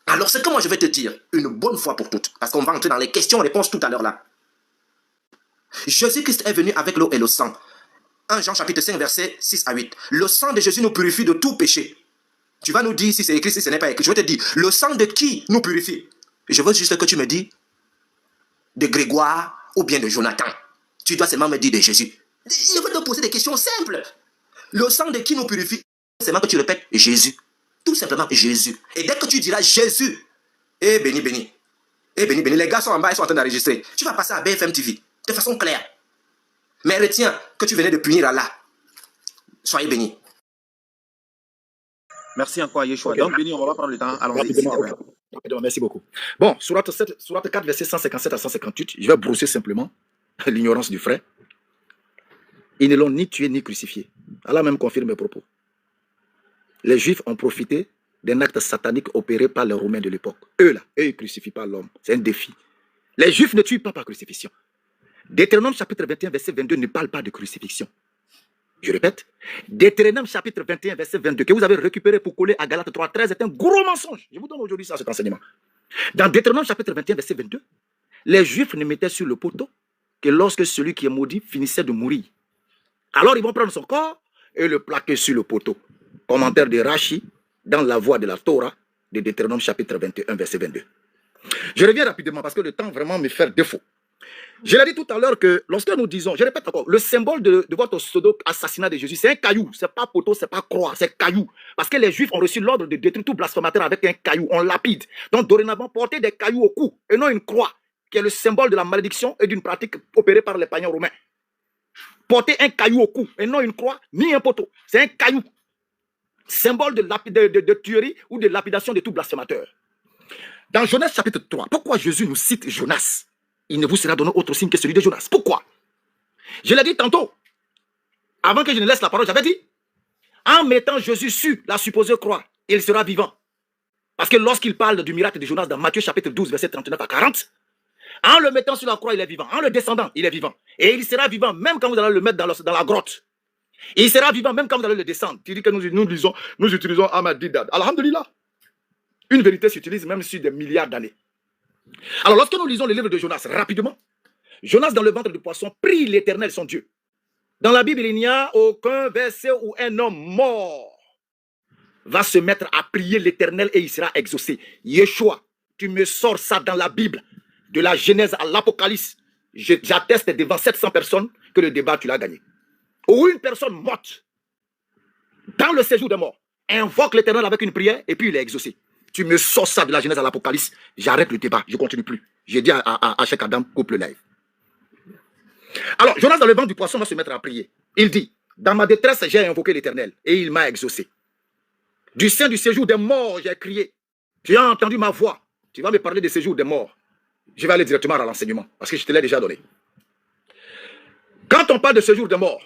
Alors, ce que moi je vais te dire, une bonne fois pour toutes, parce qu'on va entrer dans les questions-réponses tout à l'heure là. Jésus-Christ est venu avec l'eau et le sang. 1 Jean chapitre 5, verset 6 à 8. Le sang de Jésus nous purifie de tout péché. Tu vas nous dire si c'est écrit, si ce n'est pas écrit. Je vais te dire, le sang de qui nous purifie? Je veux juste que tu me dis de Grégoire ou bien de Jonathan. Tu dois seulement me dire de Jésus. Je vais te poser des questions simples. Le sang de qui nous purifie? Seulement que tu répètes Jésus. Tout simplement Jésus. Et dès que tu diras Jésus, eh béni, béni. Eh béni, béni. Les gars sont en bas, ils sont en train d'enregistrer. Tu vas passer à BFM TV de façon claire. Mais retiens que tu venais de punir Allah. Soyez bénis. Merci encore, Yeshua. Ok. Donc, Béni, on va prendre le temps. Allons-y. Rapidement, s'il te plaît. ok. Rapidement, merci beaucoup. Bon, sourate 4, verset 157 à 158, je vais brosser simplement l'ignorance du frère. Ils ne l'ont ni tué ni crucifié. Allah même confirme mes propos. Les Juifs ont profité d'un acte satanique opéré par les Romains de l'époque. Eux, ils ne crucifient pas l'homme. C'est un défi. Les Juifs ne tuent pas par crucifixion. Deutéronome chapitre 21, verset 22 ne parle pas de crucifixion. Je répète, Deutéronome chapitre 21, verset 22, que vous avez récupéré pour coller à Galates 3, 13, est un gros mensonge. Je vous donne aujourd'hui ça, cet enseignement. Dans Deutéronome chapitre 21, verset 22, les Juifs ne mettaient sur le poteau que lorsque celui qui est maudit finissait de mourir. Alors ils vont prendre son corps et le plaquer sur le poteau. Commentaire de Rachi dans la voie de la Torah de Deutéronome chapitre 21, verset 22. Je reviens rapidement parce que le temps vraiment me fait défaut. Je l'ai dit tout à l'heure que lorsque nous disons, je répète encore, le symbole de votre pseudo-assassinat de Jésus, c'est un caillou, c'est pas poteau, c'est pas croix, c'est caillou. Parce que les Juifs ont reçu l'ordre de détruire tout blasphémateur avec un caillou, on lapide. Donc dorénavant, porter des cailloux au cou et non une croix, qui est le symbole de la malédiction et d'une pratique opérée par les païens romains. Porter un caillou au cou et non une croix, ni un poteau, c'est un caillou. Symbole de tuerie ou de lapidation de tout blasphémateur. Dans Jonas chapitre 3, pourquoi Jésus nous cite Jonas? Il ne vous sera donné autre signe que celui de Jonas. Pourquoi? Je l'ai dit tantôt, avant que je ne laisse la parole, j'avais dit, en mettant Jésus sur la supposée croix, il sera vivant. Parce que lorsqu'il parle du miracle de Jonas dans Matthieu chapitre 12, verset 39 à 40, en le mettant sur la croix, il est vivant. En le descendant, il est vivant. Et il sera vivant même quand vous allez le mettre dans la grotte. Et il sera vivant même quand vous allez le descendre. Tu dis que nous utilisons Ahmad-Didad. Alhamdulillah. Une vérité s'utilise même sur des milliards d'années. Alors, lorsque nous lisons le livre de Jonas rapidement, Jonas dans le ventre du poisson prie l'Éternel, son Dieu. Dans la Bible, il n'y a aucun verset où un homme mort va se mettre à prier l'Éternel et il sera exaucé. Yeshua, tu me sors ça dans la Bible, de la Genèse à l'Apocalypse. J'atteste devant 700 personnes que le débat, tu l'as gagné. Ou une personne morte dans le séjour des morts invoque l'Éternel avec une prière et puis il est exaucé. Tu me sors ça de la Genèse à l'Apocalypse, j'arrête le débat, je ne continue plus. J'ai dit à Cheikh Adam, coupe le live. Alors, Jonas dans le ventre du poisson va se mettre à prier. Il dit, dans ma détresse, j'ai invoqué l'Éternel et il m'a exaucé. Du sein du séjour des morts, j'ai crié. Tu as entendu ma voix. Tu vas me parler des séjours des morts. Je vais aller directement à l'enseignement parce que je te l'ai déjà donné. Quand on parle de séjour des morts,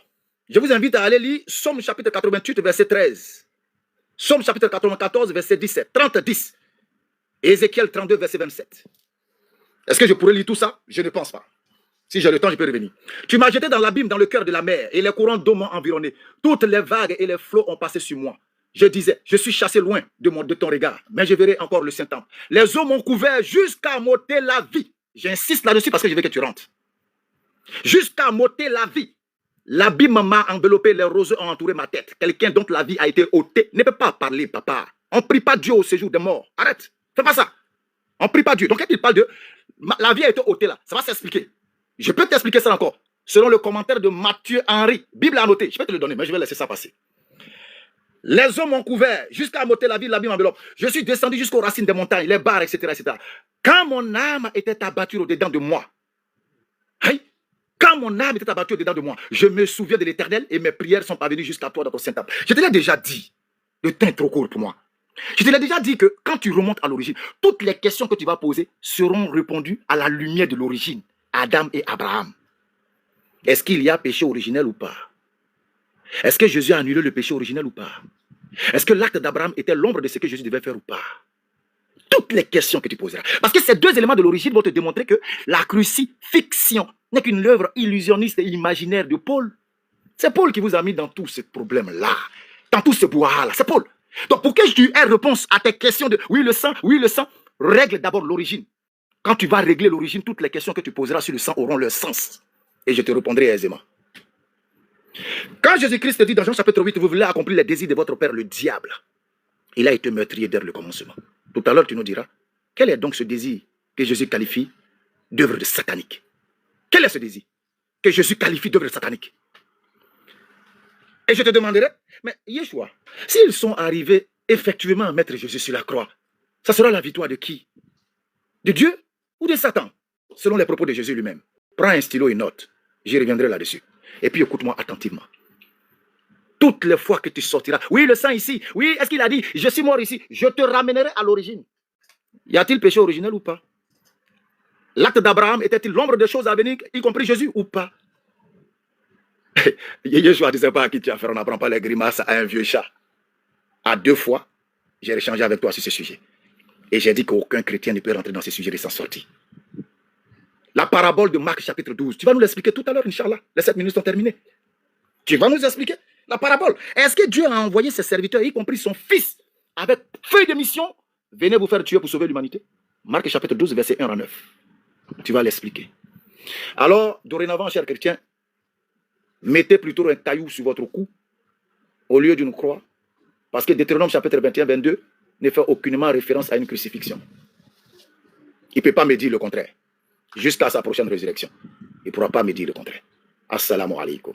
je vous invite à aller lire Somme chapitre 88, verset 13. Somme chapitre 94, verset 17, 30, 10. Et Ézéchiel 32, verset 27. Est-ce que je pourrais lire tout ça? Je ne pense pas. Si j'ai le temps, je peux revenir. Tu m'as jeté dans l'abîme, dans le cœur de la mer, et les courants d'eau m'ont environné. Toutes les vagues et les flots ont passé sur moi. Je disais, je suis chassé loin de ton regard, mais je verrai encore le Saint-Temple. Les eaux m'ont couvert jusqu'à m'ôter la vie. J'insiste là-dessus parce que je veux que tu rentres. Jusqu'à m'ôter la vie. L'abîme m'a enveloppé, les roseaux ont entouré ma tête. Quelqu'un dont la vie a été ôtée ne peut pas parler, papa. On ne prie pas Dieu au séjour des morts. Arrête, fais pas ça. On ne prie pas Dieu. Donc quand il parle de la vie a été ôtée là, ça va s'expliquer. Je peux t'expliquer ça encore. Selon le commentaire de Matthieu Henry, Bible à noter, je peux te le donner, mais je vais laisser ça passer. Les hommes m'ont couvert jusqu'à m'ôter la vie, l'abîme enveloppe. Je suis descendu jusqu'aux racines des montagnes, les barres, etc., etc. Quand mon âme était abattue au-dedans de moi, quand mon âme était abattue au-dedans de moi, je me souviens de l'Éternel et mes prières sont parvenues jusqu'à toi dans ton Saint-Temple. Je te l'ai déjà dit, le temps est trop court pour moi. Je te l'ai déjà dit que quand tu remontes à l'origine, toutes les questions que tu vas poser seront répondues à la lumière de l'origine. Adam et Abraham. Est-ce qu'il y a péché originel ou pas? Est-ce que Jésus a annulé le péché originel ou pas? Est-ce que l'acte d'Abraham était l'ombre de ce que Jésus devait faire ou pas? Toutes les questions que tu poseras. Parce que ces deux éléments de l'origine vont te démontrer que la crucifixion n'est qu'une œuvre illusionniste et imaginaire de Paul. C'est Paul qui vous a mis dans tout ce problème-là, dans tout ce bois-là. C'est Paul. Donc pour que tu aies réponse à tes questions de oui le sang, règle d'abord l'origine. Quand tu vas régler l'origine, toutes les questions que tu poseras sur le sang auront leur sens. Et je te répondrai aisément. Quand Jésus-Christ te dit dans Jean chapitre 8, vous voulez accomplir les désirs de votre père, le diable, il a été meurtrier dès le commencement. Tout à l'heure, tu nous diras, quel est donc ce désir que Jésus qualifie d'œuvre de satanique? Quel est ce désir que Jésus qualifie d'œuvre de satanique? Et je te demanderai, mais Yeshua, s'ils sont arrivés effectivement à mettre Jésus sur la croix, ça sera la victoire de qui? De Dieu ou de Satan? Selon les propos de Jésus lui-même. Prends un stylo et note. J'y reviendrai là-dessus. Et puis écoute-moi attentivement. Toutes les fois que tu sortiras, oui, le sang ici, oui, est-ce qu'il a dit, je suis mort ici, je te ramènerai à l'origine. Y a-t-il péché originel ou pas? L'acte d'Abraham était-il l'ombre des choses à venir, y compris Jésus ou pas? Yeshua ne sais pas à qui tu as affaire, on n'apprend pas les grimaces à un vieux chat. À 2 fois, j'ai échangé avec toi sur ce sujet. Et j'ai dit qu'aucun chrétien ne peut rentrer dans ce sujet et s'en sortir. La parabole de Marc chapitre 12, tu vas nous l'expliquer tout à l'heure, Inch'Allah. Les 7 minutes sont terminées. Tu vas nous expliquer la parabole. Est-ce que Dieu a envoyé ses serviteurs, y compris son fils, avec feuille de mission, venez vous faire tuer pour sauver l'humanité? Marc chapitre 12, verset 1 à 9. Tu vas l'expliquer. Alors, dorénavant, chers chrétiens, mettez plutôt un caillou sur votre cou au lieu d'une croix, parce que Deutéronome chapitre 21, 22 ne fait aucunement référence à une crucifixion. Il ne peut pas me dire le contraire. Jusqu'à sa prochaine résurrection. Il ne pourra pas me dire le contraire. Assalamu alaikum.